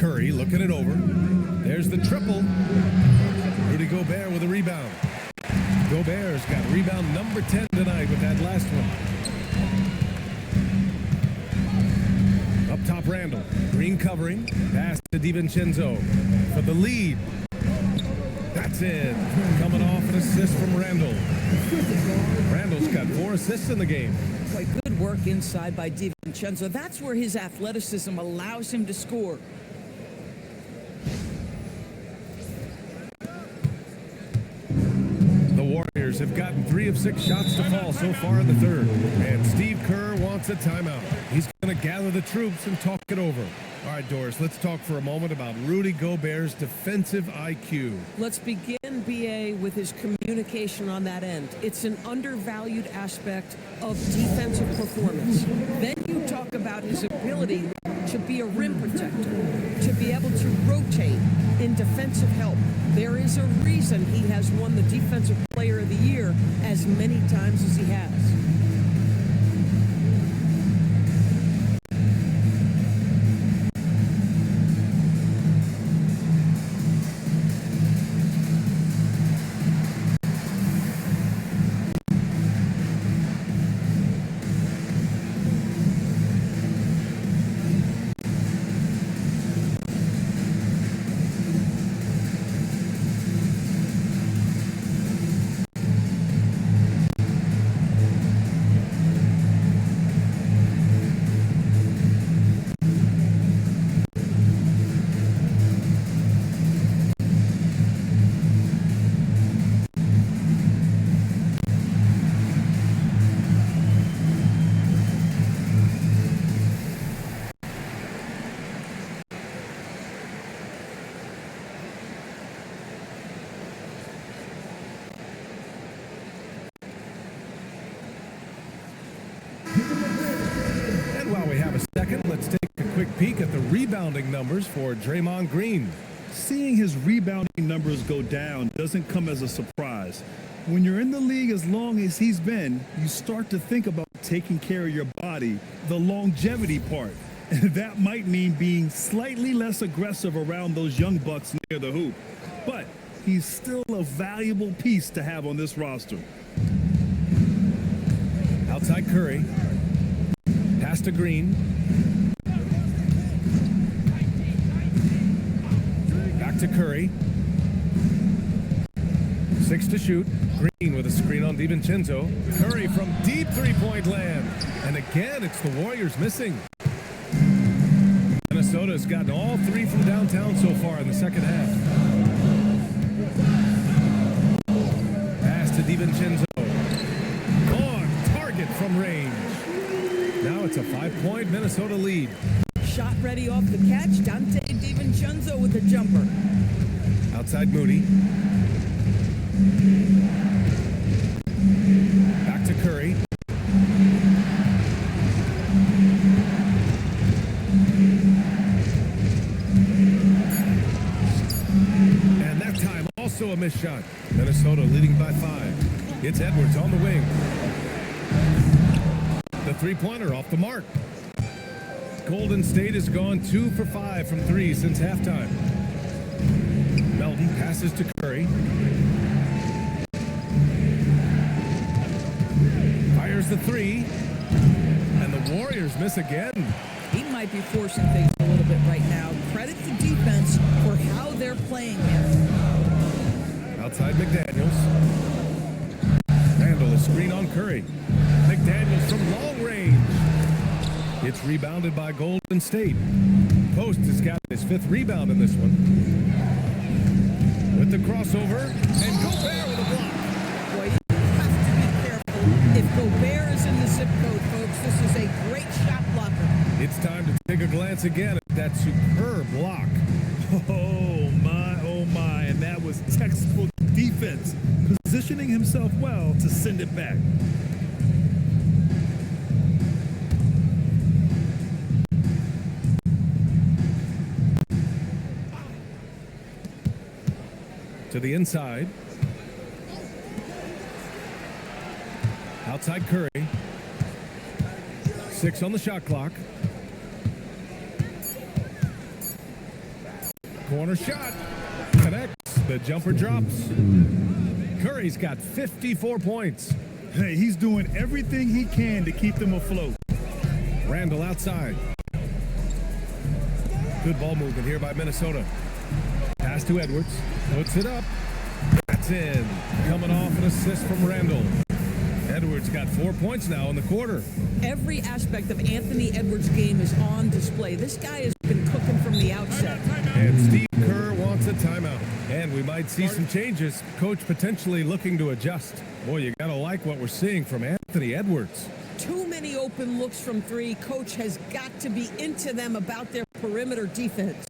Speaker 1: Curry looking it over. There's the triple. Rudy Gobert with a rebound. Gobert's got rebound number 10 tonight with that last one. Up top, Randall. Green covering. Pass to DiVincenzo for the lead. That's it. Coming off an assist from Randall. Randall's got 4 assists in the game.
Speaker 3: Boy, good work inside by DiVincenzo. That's where his athleticism allows him to score.
Speaker 1: The Warriors have gotten 3 of 6 shots to fall so far in the third. And Steve Kerr wants a timeout. He's going to gather the troops and talk it over. All right, Doris, let's talk for a moment about Rudy Gobert's defensive IQ.
Speaker 3: Let's begin, BA, with his communication on that end. It's an undervalued aspect of defensive performance. Then you talk about his ability to be a rim protector, to be able to rotate in defensive help. There is a reason he has won the Defensive Player of the Year as many times as he has.
Speaker 1: rebounding numbers for Draymond Green.
Speaker 2: Seeing his rebounding numbers go down doesn't come as a surprise. When you're in the league as long as he's been, you start to think about taking care of your body, the longevity part. And that might mean being slightly less aggressive around those young bucks near the hoop. But he's still a valuable piece to have on this roster.
Speaker 1: Outside Curry. Pass to Green. Back to Curry. 6 to shoot. Green with a screen on DiVincenzo. Curry from deep three-point land. And again, it's the Warriors missing. Minnesota's gotten all 3 from downtown so far in the second half. Pass to DiVincenzo. On target from range. Now it's a 5-point Minnesota lead.
Speaker 3: Shot ready off the catch. Dante DiVincenzo with the jumper.
Speaker 1: Outside Moody. Back to Curry. And that time also a missed shot. Minnesota leading by 5. It's Edwards on the wing. The three-pointer off the mark. Golden State has gone 2 for 5 from 3 since halftime. Melton passes to Curry. Fires the 3. And the Warriors miss again.
Speaker 3: He might be forcing things a little bit right now. Credit the defense for how they're playing here.
Speaker 1: Outside McDaniels. Randall, a screen on Curry. McDaniels from long range. It's rebounded by Golden State. Post has got his 5th rebound in this one. With the crossover, and Gobert with a block.
Speaker 3: Boy, you have to be careful. If Gobert is in the zip code, folks, this is a great shot blocker.
Speaker 1: It's time to take a glance again at that superb block.
Speaker 2: Oh my, and that was textbook defense, positioning himself well to send it back.
Speaker 1: To the inside. Outside Curry. 6 on the shot clock. Corner shot. Connects. The jumper drops. Curry's got 54 points.
Speaker 2: Hey, he's doing everything he can to keep them afloat.
Speaker 1: Randall outside. Good ball movement here by Minnesota. Pass to Edwards. Puts it up. That's in. Coming off an assist from Randall. Edwards got 4 points now in the quarter.
Speaker 3: Every aspect of Anthony Edwards' game is on display. This guy has been cooking from the outset.
Speaker 1: And Steve Kerr wants a timeout. And we might see some changes. Coach potentially looking to adjust. Boy, you got to like what we're seeing from Anthony Edwards.
Speaker 3: Too many open looks from 3. Coach has got to be into them about their perimeter defense.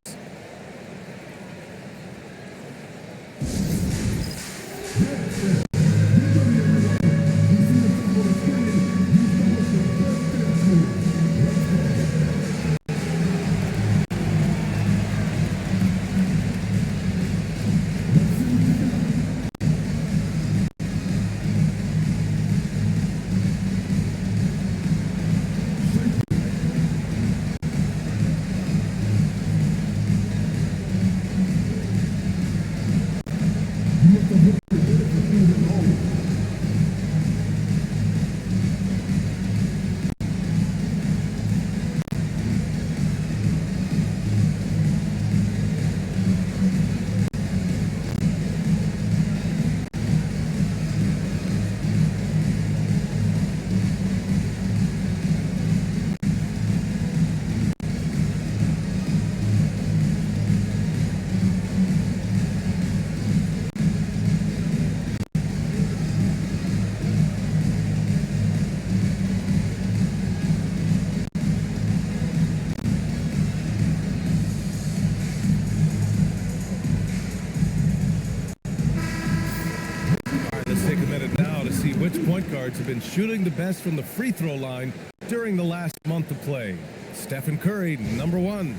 Speaker 1: Which point guards have been shooting the best from the free throw line during the last month of play? Stephen Curry, number 1.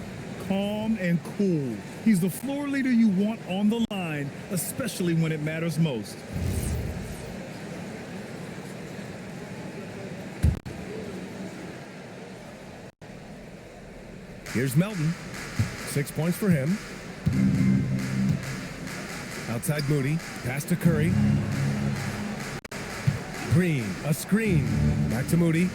Speaker 2: calm and cool. He's the floor leader you want on the line, especially when it matters most.
Speaker 1: Here's Melton. 6 points for him. Outside Moody. Pass to Curry. Green. A screen. Back to Moody.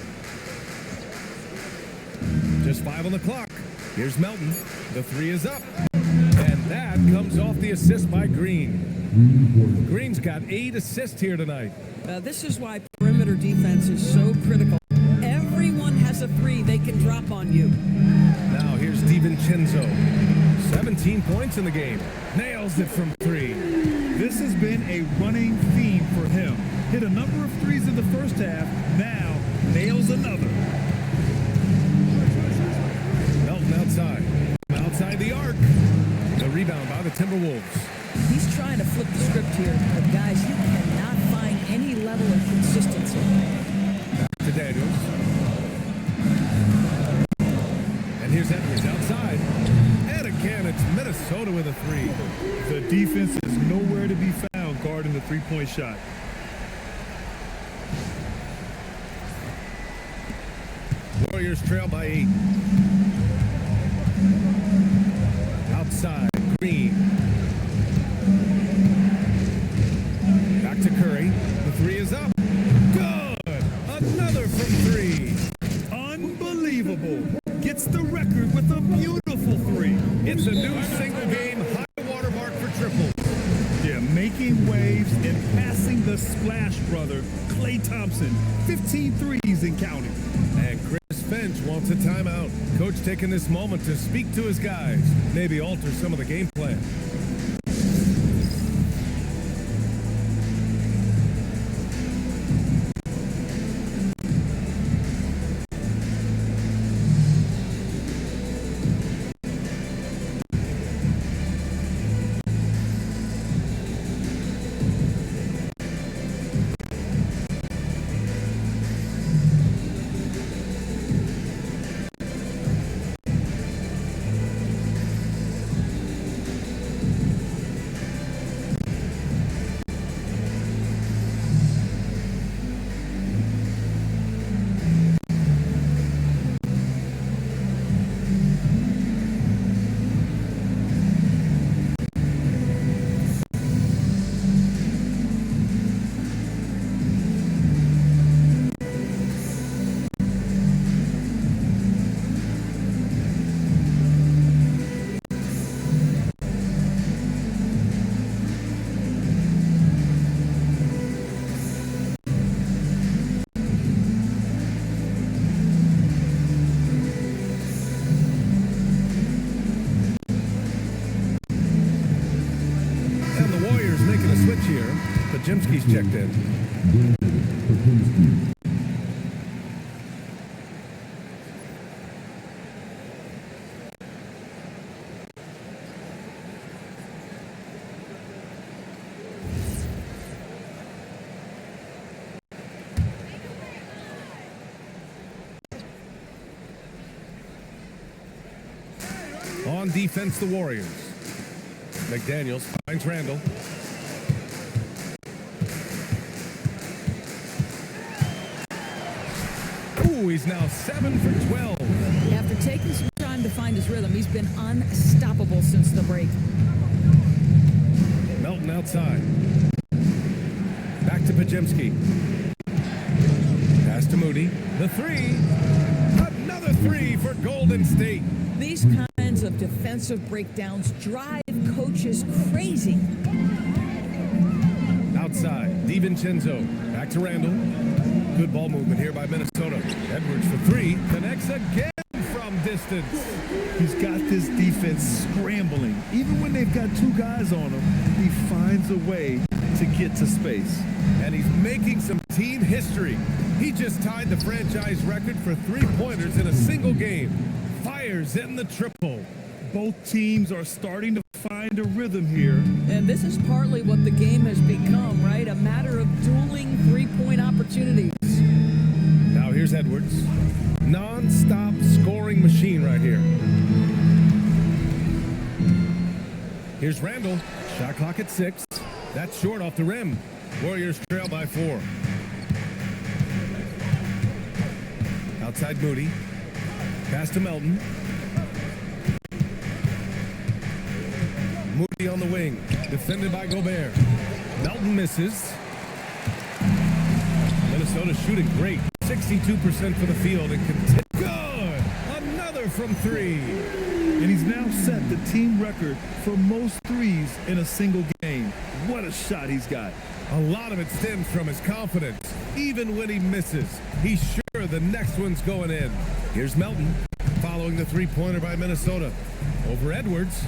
Speaker 1: Just 5 on the clock. Here's Melton. The 3 is up. And that comes off the assist by Green. Green's got 8 assists here tonight.
Speaker 5: This is why perimeter defense is so critical. Everyone has a 3 they can drop on you.
Speaker 1: Now here's DiVincenzo. 17 points in the game. Nails it from 3.
Speaker 2: This has been a running theme for him. Hit a number of 3s in the first half. Now nails another.
Speaker 1: Melton outside. Outside the arc. The rebound by the Timberwolves.
Speaker 3: He's trying to flip the script here, but guys, he cannot find any level of consistency.
Speaker 1: Back to Daniels. And here's Edwards outside. And again, it's Minnesota with a 3.
Speaker 2: The defense is nowhere to be found guarding the three-point shot.
Speaker 1: Warriors trail by 8. Outside, Green. Back to Curry. The 3 is up. Good. Another from 3.
Speaker 2: Unbelievable. Gets the record with a beautiful 3.
Speaker 1: It's a new single-game high water mark for triples.
Speaker 2: Yeah, making waves and passing the splash brother, Klay Thompson. 15 threes and counting.
Speaker 1: And Chris Finch wants a timeout. Coach taking this moment to speak to his guys. Maybe alter some of the game plan. Here, Pajimski's checked in. On defense, the Warriors. McDaniels finds Randall. He's now 7 for 12.
Speaker 3: After taking some time to find his rhythm, he's been unstoppable since the break.
Speaker 1: Melton outside. Back to Pajimski. Pass to Moody. The 3. Another 3 for Golden State.
Speaker 3: These kinds of defensive breakdowns drive coaches crazy.
Speaker 1: Outside, DiVincenzo. Back to Randall. Good ball movement here by Minnesota. Edwards for 3. Connects again from distance.
Speaker 2: He's got this defense scrambling. Even when they've got 2 guys on him, he finds a way to get to space.
Speaker 1: And he's making some team history. He just tied the franchise record for 3-pointers in a single game. Fires in the triple.
Speaker 2: Both teams are starting to find a rhythm here.
Speaker 3: And this is partly what the game has become, right? A matter of dueling 3-point opportunities.
Speaker 1: Now here's Edwards. Non-stop scoring machine right here. Here's Randall. Shot clock at 6. That's short off the rim. Warriors trail by 4. Outside Moody. Pass to Melton. Moody on the wing. Defended by Gobert. Melton misses. Minnesota shooting great. 62% for the field and continue. Good! Another from 3.
Speaker 2: And he's now set the team record for most threes in a single game. What a shot he's got.
Speaker 1: A lot of it stems from his confidence. Even when he misses, he's sure the next one's going in. Here's Melton following the three-pointer by Minnesota. Over Edwards.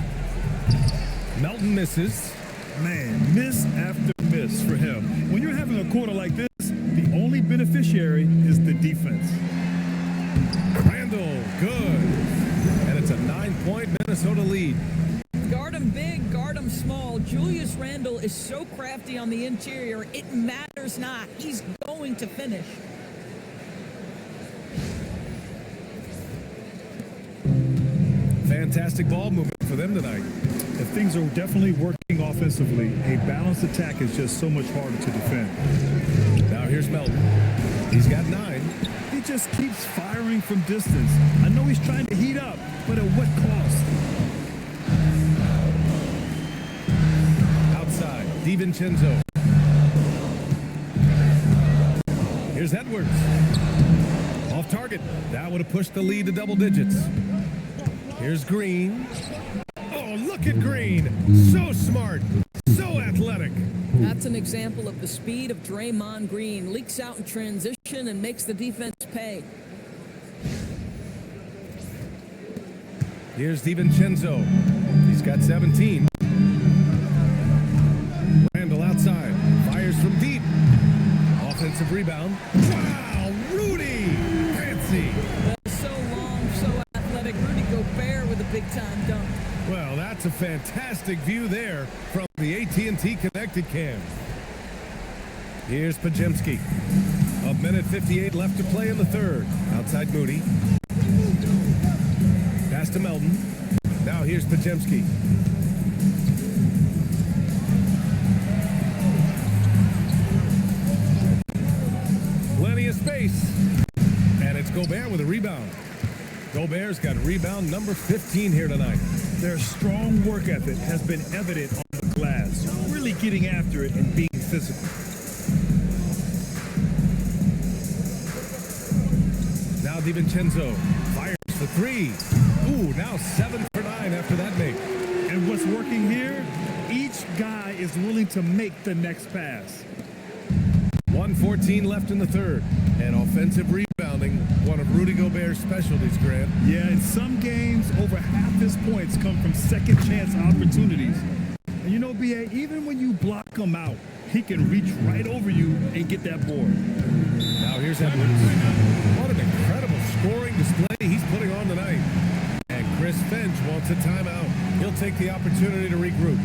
Speaker 1: Melton misses.
Speaker 2: Man, miss after miss for him. When you're having a quarter like this, the only beneficiary is the defense.
Speaker 1: Randall, good. And it's a 9-point Minnesota lead.
Speaker 3: Guard him big, guard him small. Julius Randle is so crafty on the interior, it matters not. He's going to finish.
Speaker 1: Fantastic ball movement for them tonight.
Speaker 2: If things are definitely working offensively, a balanced attack is just so much harder to defend.
Speaker 1: Now here's Melton. He's got 9.
Speaker 2: He just keeps firing from distance. I know he's trying to heat up, but at what cost?
Speaker 1: Outside, DiVincenzo. Here's Edwards. Off target. That would have pushed the lead to double digits. Here's Green. Oh, look at Green. So smart. So athletic.
Speaker 3: That's an example of the speed of Draymond Green. Leaks out in transition and makes the defense pay.
Speaker 1: Here's DiVincenzo. He's got 17. Randall outside. Fires from deep. Offensive rebound. Wow, Rudy. Fancy.
Speaker 3: So long, so athletic. Rudy Gobert with a big-time dunk.
Speaker 1: Well, that's a fantastic view there from the AT&T Connected Cam. Here's Podziemski. 1:58 left to play in the third. Outside Moody. Pass to Melton. Now here's Podziemski. Plenty of space. And it's Gobert with a rebound. Gobert's got rebound number 15 here tonight.
Speaker 2: Their strong work ethic has been evident on the glass, really getting after it and being physical.
Speaker 1: Now DiVincenzo fires for 3. Ooh, now 7 for 9 after that make.
Speaker 2: And what's working here, each guy is willing to make the next pass.
Speaker 1: 1:14 left in the third. And offensive rebounding, one of Rudy Gobert's specialties, Grant.
Speaker 2: Yeah, in some games, over half his points come from second chance opportunities. And you know, B.A., even when you block him out, he can reach right over you and get that board.
Speaker 1: Now here's Edwards. What an incredible scoring display he's putting on tonight. And Chris Finch wants a timeout. He'll take the opportunity to regroup.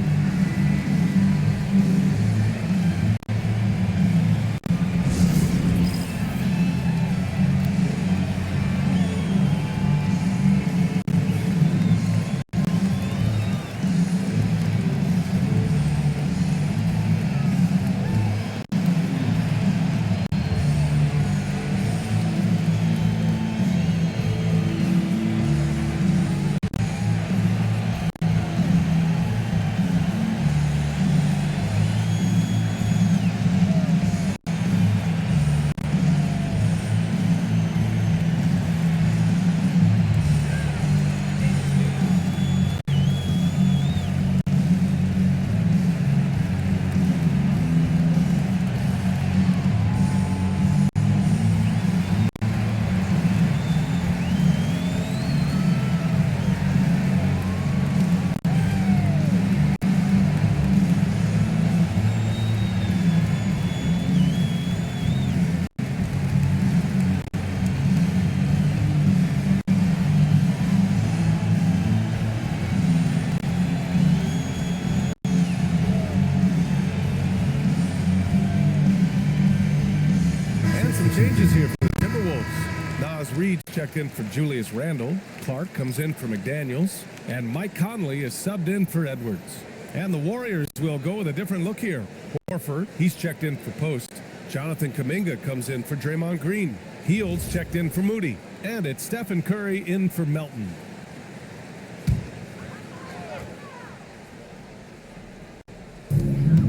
Speaker 1: Changes here for the Timberwolves. Nas Reed checked in for Julius Randle. Clark comes in for McDaniels. And Mike Conley is subbed in for Edwards. And the Warriors will go with a different look here. Horford, he's checked in for post. Jonathan Kuminga comes in for Draymond Green. Heald's checked in for Moody. And it's Stephen Curry in for Melton.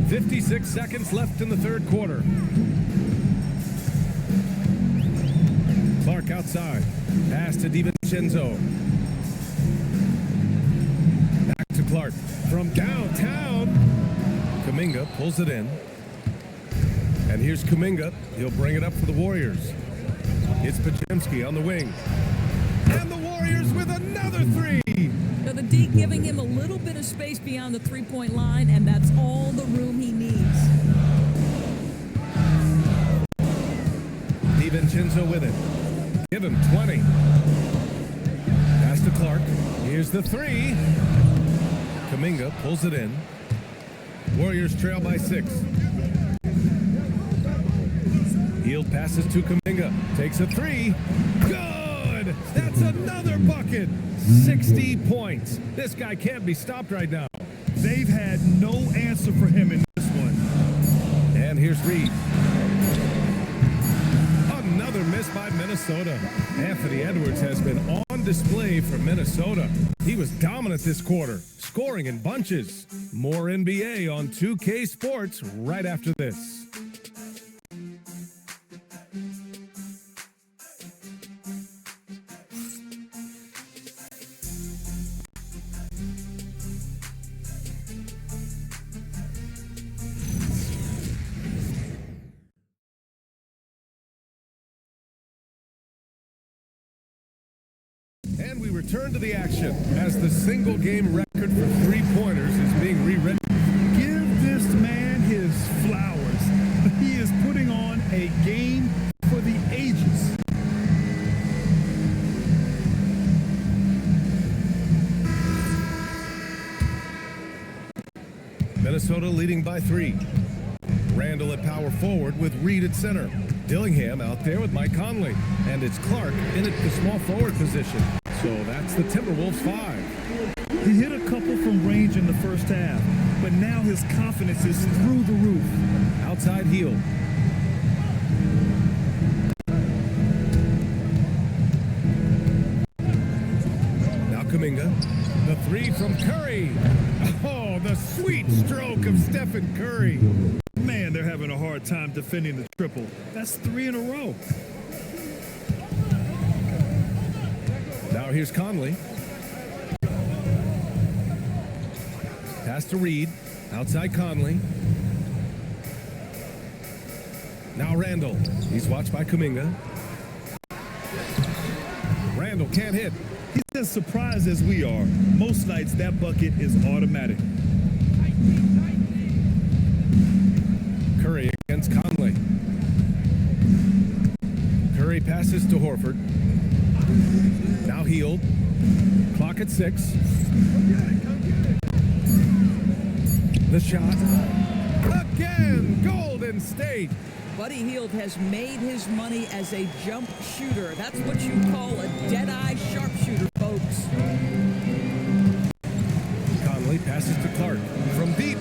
Speaker 1: "56 seconds left in the third quarter. Clark outside. Pass to DiVincenzo. Back to Clark. From downtown. Kuminga pulls it in. And here's Kuminga. He'll bring it up for the Warriors. It's Podziemski on the wing. And the Warriors with another three.
Speaker 3: Now the D giving him a little bit of space beyond the three-point line, and that's all the room he needs.
Speaker 1: DiVincenzo with it. Give him 20. Pass to Clark. Here's the three. Kuminga pulls it in. Warriors trail by 6. Hield passes to Kuminga. Takes a three. Good! That's another bucket. 60 points. This guy can't be stopped right now.
Speaker 2: They've had no answer for him in this one.
Speaker 1: And here's Reed. Another miss by Minnesota. Anthony Edwards has been on display for Minnesota. He was dominant this quarter, scoring in bunches. More NBA on 2K Sports right after this. And we return to the action as the single game record for three-pointers is being rewritten.
Speaker 2: Give this man his flowers. He is putting on a game for the ages.
Speaker 1: Minnesota leading by 3. Randall at power forward with Reed at center. Dillingham out there with Mike Conley. And it's Clark in at the small forward position. So that's the Timberwolves 5.
Speaker 2: He hit a couple from range in the first half, but now his confidence is through the roof.
Speaker 1: Outside Hield. Now Kuminga. The three from Curry. Oh, the sweet stroke of Stephen Curry.
Speaker 2: Man, they're having a hard time defending the triple. That's 3 in a row.
Speaker 1: Now here's Conley. Pass to Reed. Outside Conley. Now Randall. He's watched by Kuminga. Randall can't hit.
Speaker 2: He's as surprised as we are. Most nights that bucket is automatic.
Speaker 1: Curry against Conley. Curry passes to Horford. Now Hield. Clock at 6. The shot. Again, Golden State.
Speaker 3: Buddy Hield has made his money as a jump shooter. That's what you call a dead-eye sharpshooter, folks.
Speaker 1: Conley passes to Clark from deep.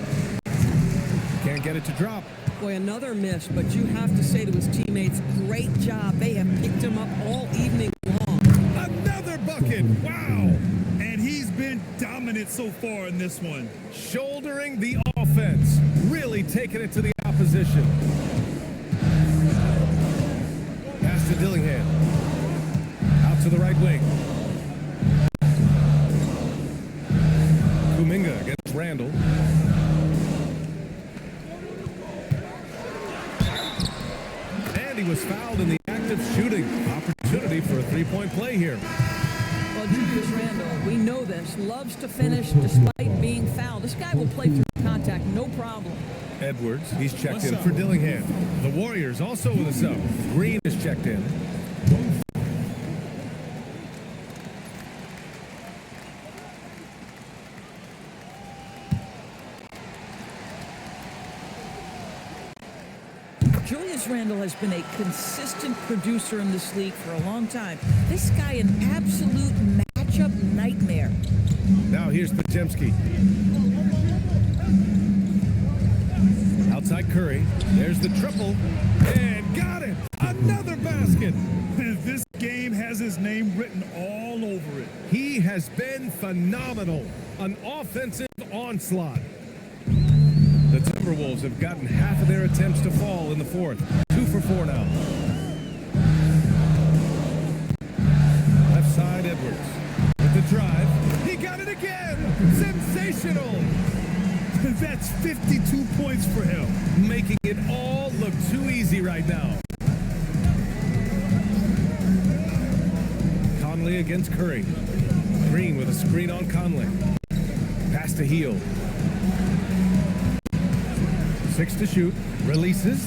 Speaker 1: Can't get it to drop.
Speaker 5: Boy, another miss, but you have to say to his teammates, great job. They have picked him up all evening long.
Speaker 1: Another bucket. Wow.
Speaker 2: And he's been dominant so far in this one.
Speaker 1: Shouldering the offense. Really taking it to the opposition. Pass to Dillingham. Out to the right wing. Kuminga against Randall. And he was fouled in the act of shooting. Opportunity for a three-point play here.
Speaker 3: Well, Julius Randle, we know this, loves to finish despite being fouled. This guy will play through contact, no problem.
Speaker 1: Edwards, he's checked in for Dillingham. The Warriors also with a sub. Green is checked in.
Speaker 3: Julius Randle has been a consistent producer in this league for a long time. This guy, an absolute matchup nightmare.
Speaker 1: Now here's Podziemski. Outside Curry. There's the triple. And got it. Another basket.
Speaker 2: This game has his name written all over it.
Speaker 1: He has been phenomenal. An offensive onslaught. The Timberwolves have gotten half of their attempts to fall in the fourth. 2 for 4 now. Left side, Edwards. With the drive. He got it again. Sensational.
Speaker 2: That's 52 points for him.
Speaker 1: Making it all look too easy right now. Conley against Curry. Green with a screen on Conley. Pass to Heel. 6 to shoot. Releases.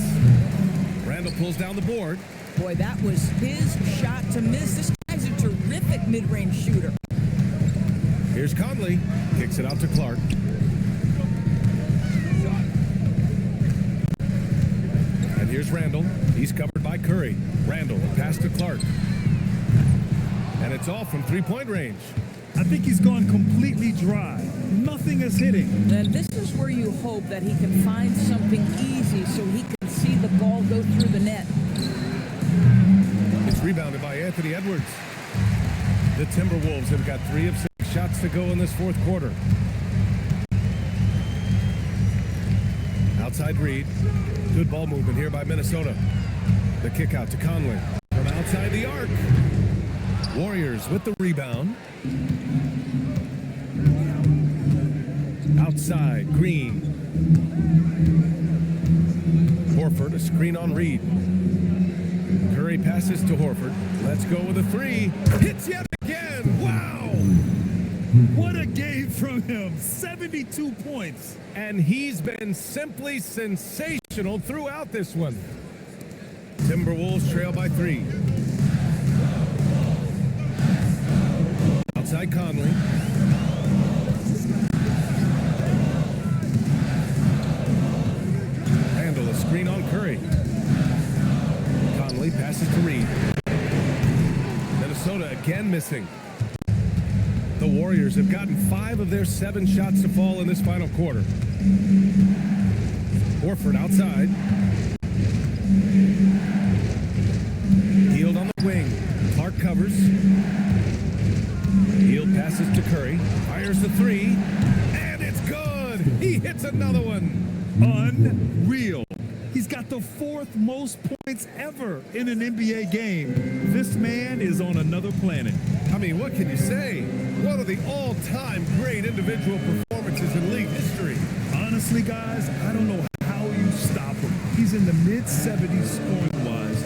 Speaker 1: Randall pulls down the board.
Speaker 3: Boy, that was his shot to miss. This guy's a terrific mid-range shooter.
Speaker 1: Here's Conley. Kicks it out to Clark. And here's Randall. He's covered by Curry. Randall, pass to Clark. And it's all from three-point range.
Speaker 2: I think he's gone completely dry. Nothing is hitting.
Speaker 3: And this is where you hope that he can find something easy so he can see the ball go through the net.
Speaker 1: It's rebounded by Anthony Edwards. The Timberwolves have got 3 of 6 shots to go in this fourth quarter. Outside Reed. Good ball movement here by Minnesota. The kick out to Conley. From outside the arc. Warriors with the rebound. Outside, Green. Horford, a screen on Reed. Curry passes to Horford. Let's go with a 3. Hits yet again. Wow.
Speaker 2: What a game from him. 72 points.
Speaker 1: And he's been simply sensational throughout this one. Timberwolves trail by 3. Outside Conley. Randall, a screen on Curry. Conley passes to Reed. Minnesota again missing. The Warriors have gotten 5 of their 7 shots to fall in this final quarter. Horford outside. Hield on the wing. Clark covers. Hield passes to Curry. Fires the 3. And it's good. He hits another one.
Speaker 2: Unreal. He's got the 4th most points ever in an NBA game. This man is on another planet.
Speaker 1: I mean, what can you say? One of the all-time great individual performances in league history.
Speaker 2: Honestly, guys, I don't know how you stop him. He's in the mid-70s scoring-wise.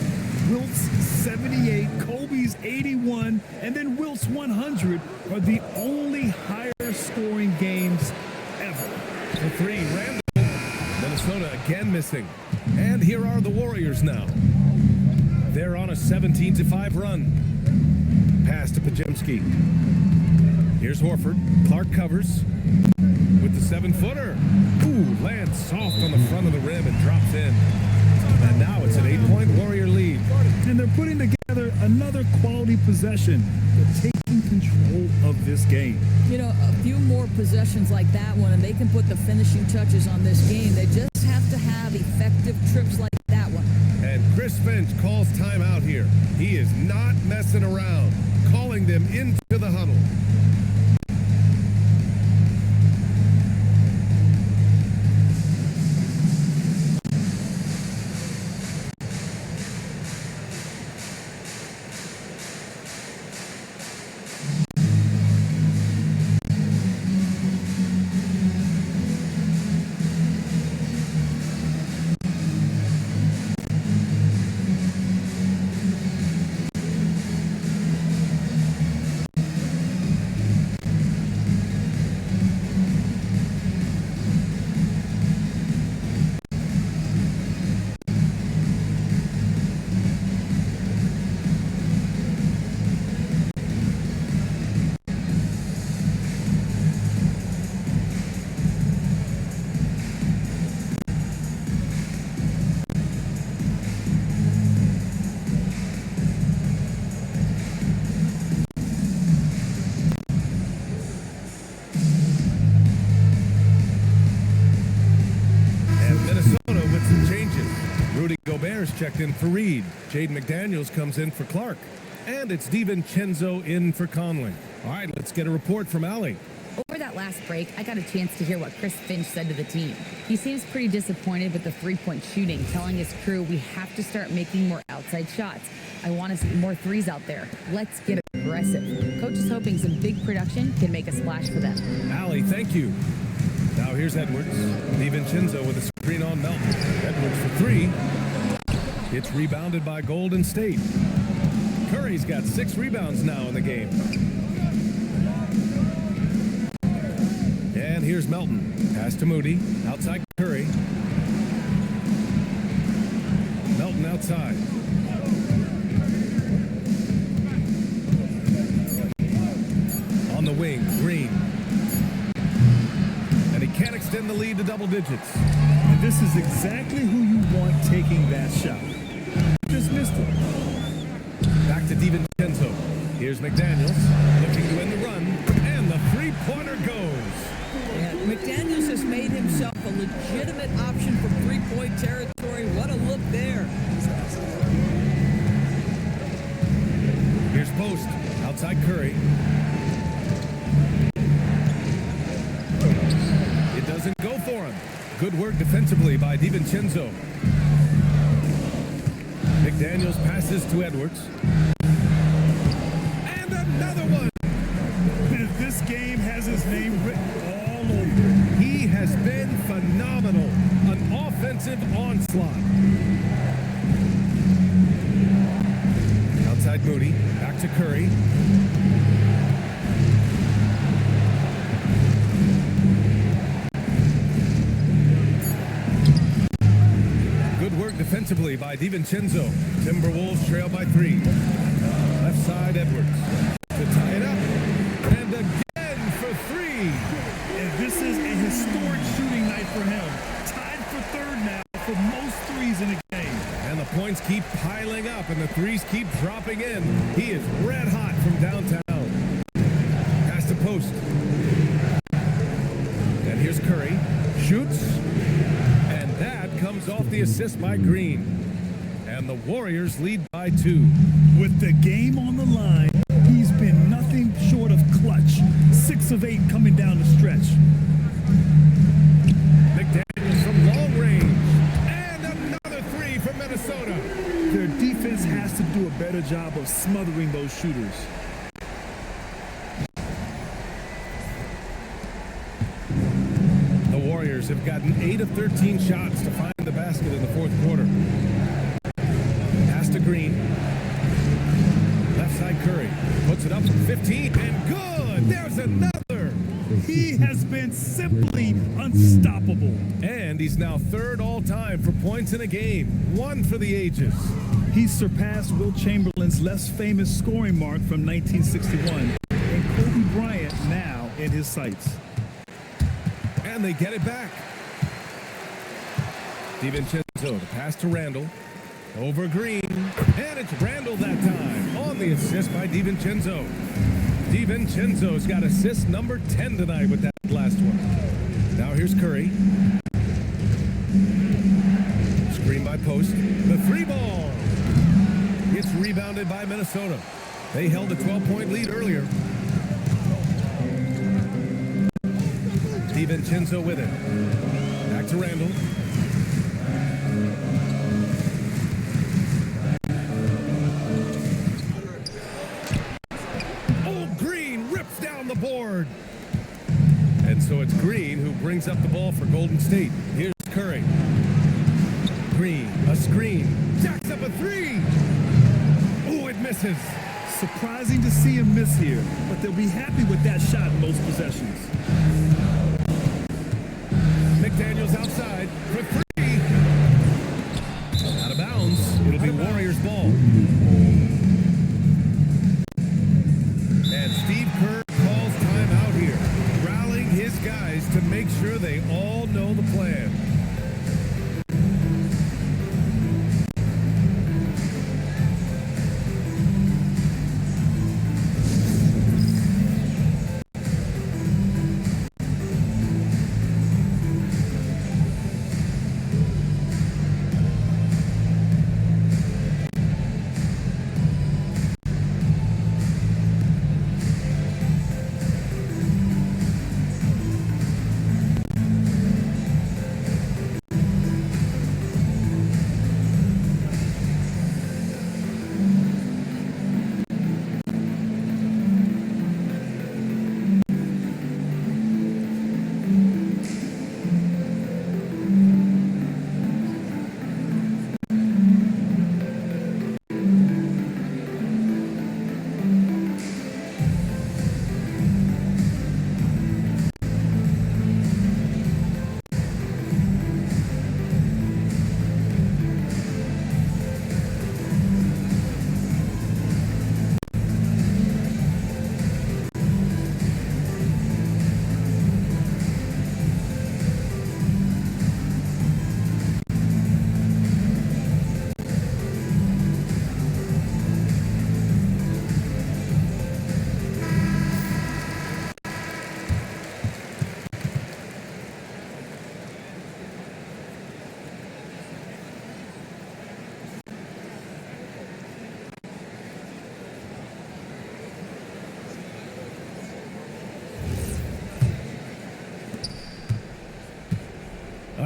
Speaker 2: Wilt's 78, Kobe's 81, and then Wilt's 100 are the only higher-scoring games ever.
Speaker 1: The 3, Randall. Minnesota again missing. And here are the Warriors now. They're on a 17-5 run. Pass to Pajemski. Here's Horford. Clark covers with the 7-footer. Ooh, lands soft on the front of the rim and drops in. And now it's an 8-point Warrior lead.
Speaker 2: And they're putting together another quality possession. They're taking control of this game.
Speaker 3: You know, a few more possessions like that one, and they can put the finishing touches on this game. They just have to have effective trips like that one.
Speaker 1: And Chris Finch calls timeout here. He is not messing around, calling them into the huddle. Harris checked in for Reed. Jaden McDaniels comes in for Clark. And it's DiVincenzo in for Conley. All right, let's get a report from Allie.
Speaker 4: Over that last break, I got a chance to hear what Chris Finch said to the team. He seems pretty disappointed with the three-point shooting, telling his crew we have to start making more outside shots. I want to see more threes out there. Let's get aggressive. Coach is hoping some big production can make a splash for them.
Speaker 1: Allie, thank you. Now here's Edwards. DiVincenzo with a screen on Melton. Edwards for three. It's rebounded by Golden State. Curry's got 6 rebounds now in the game. And here's Melton. Pass to Moody. Outside Curry. Melton outside. On the wing, Green. And he can't extend the lead to double digits.
Speaker 2: And this is exactly who you want taking that shot. Just missed it.
Speaker 1: Back to DiVincenzo. Here's McDaniels looking to win the run, and the three-pointer goes.
Speaker 3: Yeah, McDaniels has made himself a legitimate option for three-point territory. What a look there.
Speaker 1: Here's Post. Outside Curry. It doesn't go for him. Good work defensively by DiVincenzo. McDaniels passes to Edwards. And another one.
Speaker 2: This game has his name written all over it.
Speaker 1: He has been phenomenal. An offensive onslaught. Outside Moody. Back to Curry. Good work defensively by DiVincenzo. Timberwolves trail by 3. Left side Edwards to tie it up. And again for 3.
Speaker 2: And this is a historic shooting night for him. Tied for third now for most threes in a game.
Speaker 1: And the points keep piling up and the threes keep dropping in. He is red hot from downtown. Pass to Post. And here's Curry. Shoots. And that comes off the assist by Green. And the Warriors lead by 2.
Speaker 2: With the game on the line, he's been nothing short of clutch. 6 of 8 coming down the stretch.
Speaker 1: McDaniels from long range. And another 3 from Minnesota.
Speaker 2: Their defense has to do a better job of smothering those shooters.
Speaker 1: The Warriors have gotten 8 of 13 shots to find the basket in the fourth quarter. Pass to Green. Left side Curry. Puts it up from 15 and good. There's another.
Speaker 2: He has been simply unstoppable.
Speaker 1: And he's now 3rd all-time for points in a game. 1 for the ages.
Speaker 2: He's surpassed Wilt Chamberlain's less famous scoring mark from 1961. And Kobe Bryant now in his sights.
Speaker 1: And they get it back. DiVincenzo, the pass to Randall. Over Green. And it's Randall that time. On the assist by DiVincenzo. DiVincenzo's got assist number 10 tonight with that last one. Now here's Curry. Screen by Post. The 3-ball. It's rebounded by Minnesota. They held a 12-point lead earlier. DiVincenzo with it. Back to Randall. Oh, Green rips down the board. And so it's Green who brings up the ball for Golden State. Here's Curry. Green, a screen. Jacks up a 3. Oh, it misses.
Speaker 2: Surprising to see him miss here, but they'll be happy with that shot in most possessions.
Speaker 1: McDaniels outside for 3. Out of bounds. It'll be Warriors ball. And Steve Kerr calls timeout here, rallying his guys to make sure they all know the plan.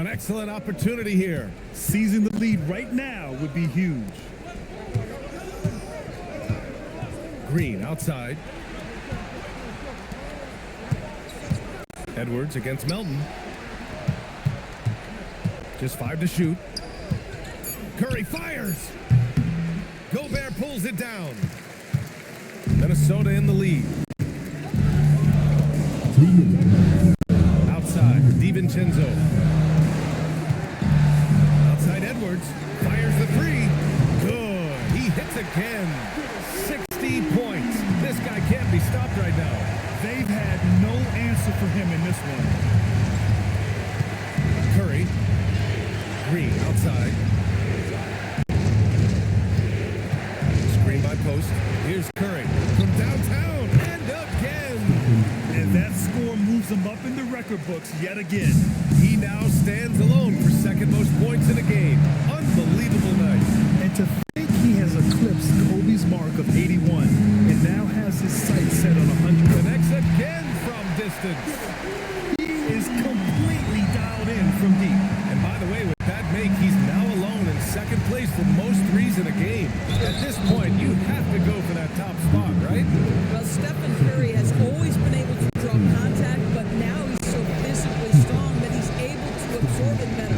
Speaker 1: An excellent opportunity here.
Speaker 2: Seizing the lead right now would be huge.
Speaker 1: Green outside. Edwards against Melton. Just 5 to shoot. Curry fires. Gobert pulls it down. Minnesota in the lead. Outside, DiVincenzo. Outside Edwards. Fires the three. Good. He hits again. 60 points. This guy can't be stopped right now.
Speaker 2: They've had no answer for him in this one.
Speaker 1: Curry. Green outside. Screen by post. Here's Curry from downtown and again.
Speaker 2: And that score moves him up in the record books yet again.
Speaker 1: He now stands alone for second most points in a game. Unbelievable night.
Speaker 2: And to think he has eclipsed Kobe's mark of 81 and now has his sights set on 100.
Speaker 1: Connects again from distance.
Speaker 2: He is completely dialed in from deep.
Speaker 1: And by the way, with that make, he's now alone in second place for most threes in a game. At this point, you have to go for that top spot, right?
Speaker 3: Well, Stephen Curry has always been able to draw contact, but now he's so physically strong that he's able to absorb it better.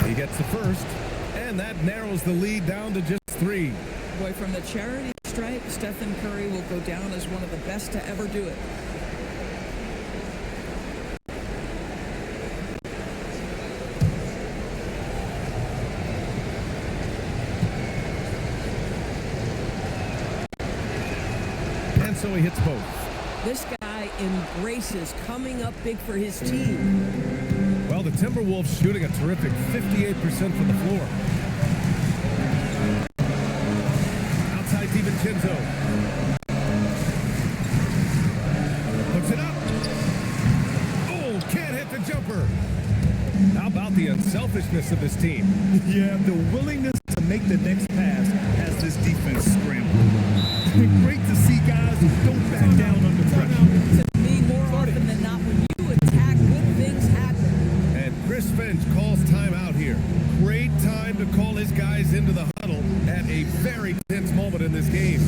Speaker 1: He gets the first, and that narrows the lead down to just 3.
Speaker 3: Boy, from the charity stripe, Stephen Curry will go down as one of the best to ever do it.
Speaker 1: And so he hits both.
Speaker 3: This guy embraces coming up big for his team.
Speaker 1: Well, the Timberwolves shooting a terrific 58% from the floor. Outside DiVincenzo. Hooks it up. Oh, can't hit the jumper. How about the unselfishness of this team?
Speaker 2: Yeah, the willingness to make the next pass has this defense scrambled. Great to see guys who don't back down under pressure.
Speaker 3: To me, more often than not, when you attack, good things happen.
Speaker 1: And Chris Finch calls timeout here. Great time to call his guys into the huddle at a very tense moment in this game.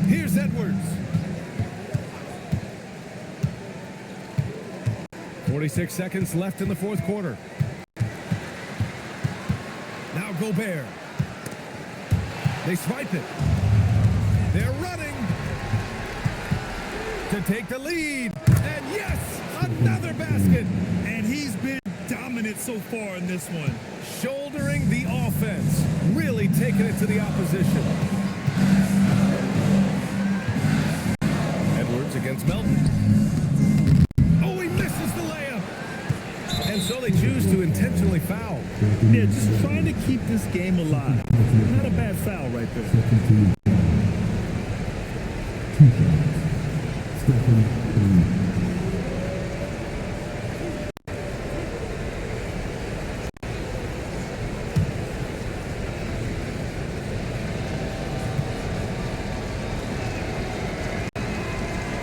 Speaker 1: Here's Edwards. 46 seconds left in the fourth quarter. Now Gobert. They swipe it. They're running to take the lead. And yes, another basket.
Speaker 2: And he's been dominant so far in this one.
Speaker 1: Shouldering the offense, really taking it to the opposition. Edwards against Melton. Oh, he misses the layup. And so they choose to intentionally foul.
Speaker 2: Yeah, just trying to keep this game alive. Not a bad foul right there.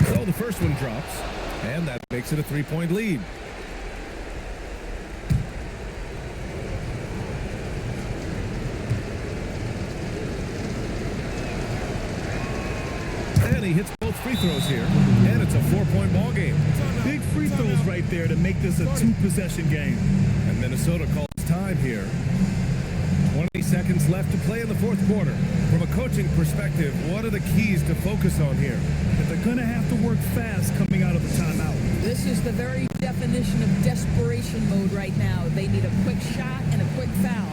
Speaker 1: So the first one drops, and that makes it a 3-point lead. And he hits both free throws here, and it's a 4-point ball game.
Speaker 2: Big free throws right there to make this a 2-possession game.
Speaker 1: And Minnesota calls time here. 20 seconds left to play in the fourth quarter. From a coaching perspective, what are the keys to focus on here?
Speaker 2: But they're going to have to work fast coming out of the timeout.
Speaker 3: This is the very definition of desperation mode right now. They need a quick shot and a quick foul.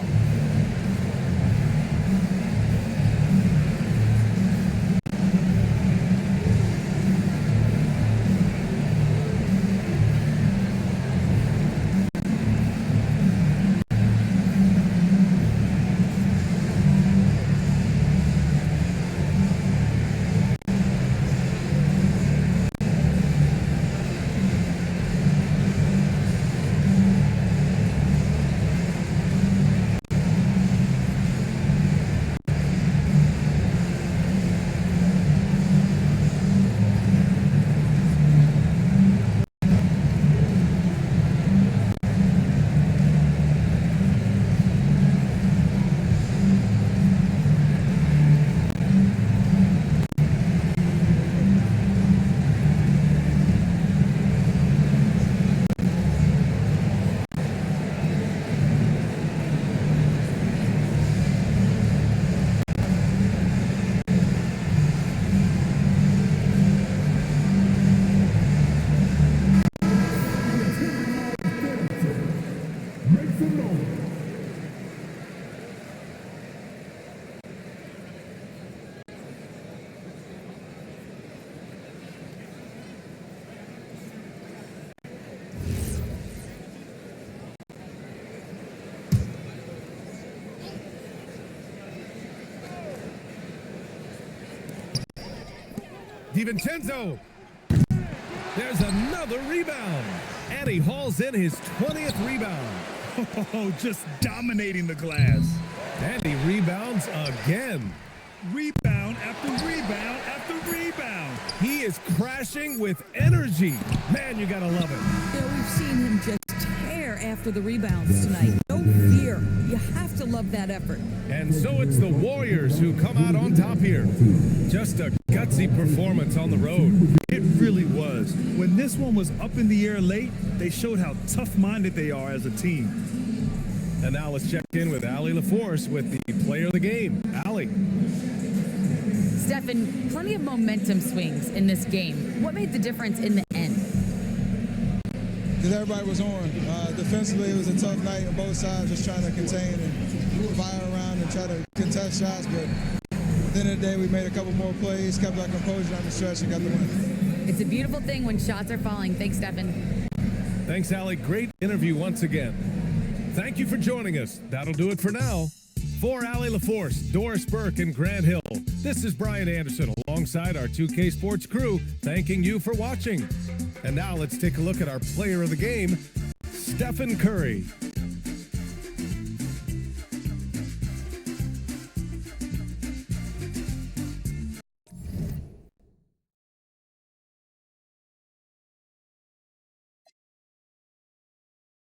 Speaker 1: DiVincenzo. There's another rebound. And he hauls in his 20th rebound.
Speaker 2: Oh, just dominating the glass.
Speaker 1: And he rebounds again.
Speaker 2: Rebound after rebound after rebound.
Speaker 1: He is crashing with energy. Man, you gotta love it.
Speaker 3: You know, we've seen him just tear after the rebounds tonight. No fear. You have to love that effort.
Speaker 1: And so it's the Warriors who come out on top here. Just a gutsy performance on the road.
Speaker 2: It really was. When this one was up in the air late, they showed how tough-minded they are as a team.
Speaker 1: And now let's check in with Allie LaForce with the player of the game. Allie.
Speaker 4: Stephen, plenty of momentum swings in this game. What made the difference in the end?
Speaker 9: Because everybody was on. Defensively, it was a tough night on both sides, just trying to contain and fire around and try to contest shots. But at the end of the day, we made a couple more plays, kept our composure on the stretch, and got the win.
Speaker 4: It's a beautiful thing when shots are falling. Thanks, Stephen.
Speaker 1: Thanks, Allie. Great interview once again. Thank you for joining us. That'll do it for now. For Allie LaForce, Doris Burke, and Grant Hill, this is Brian Anderson alongside our 2K Sports crew, thanking you for watching. And now let's take a look at our player of the game, Stephen Curry.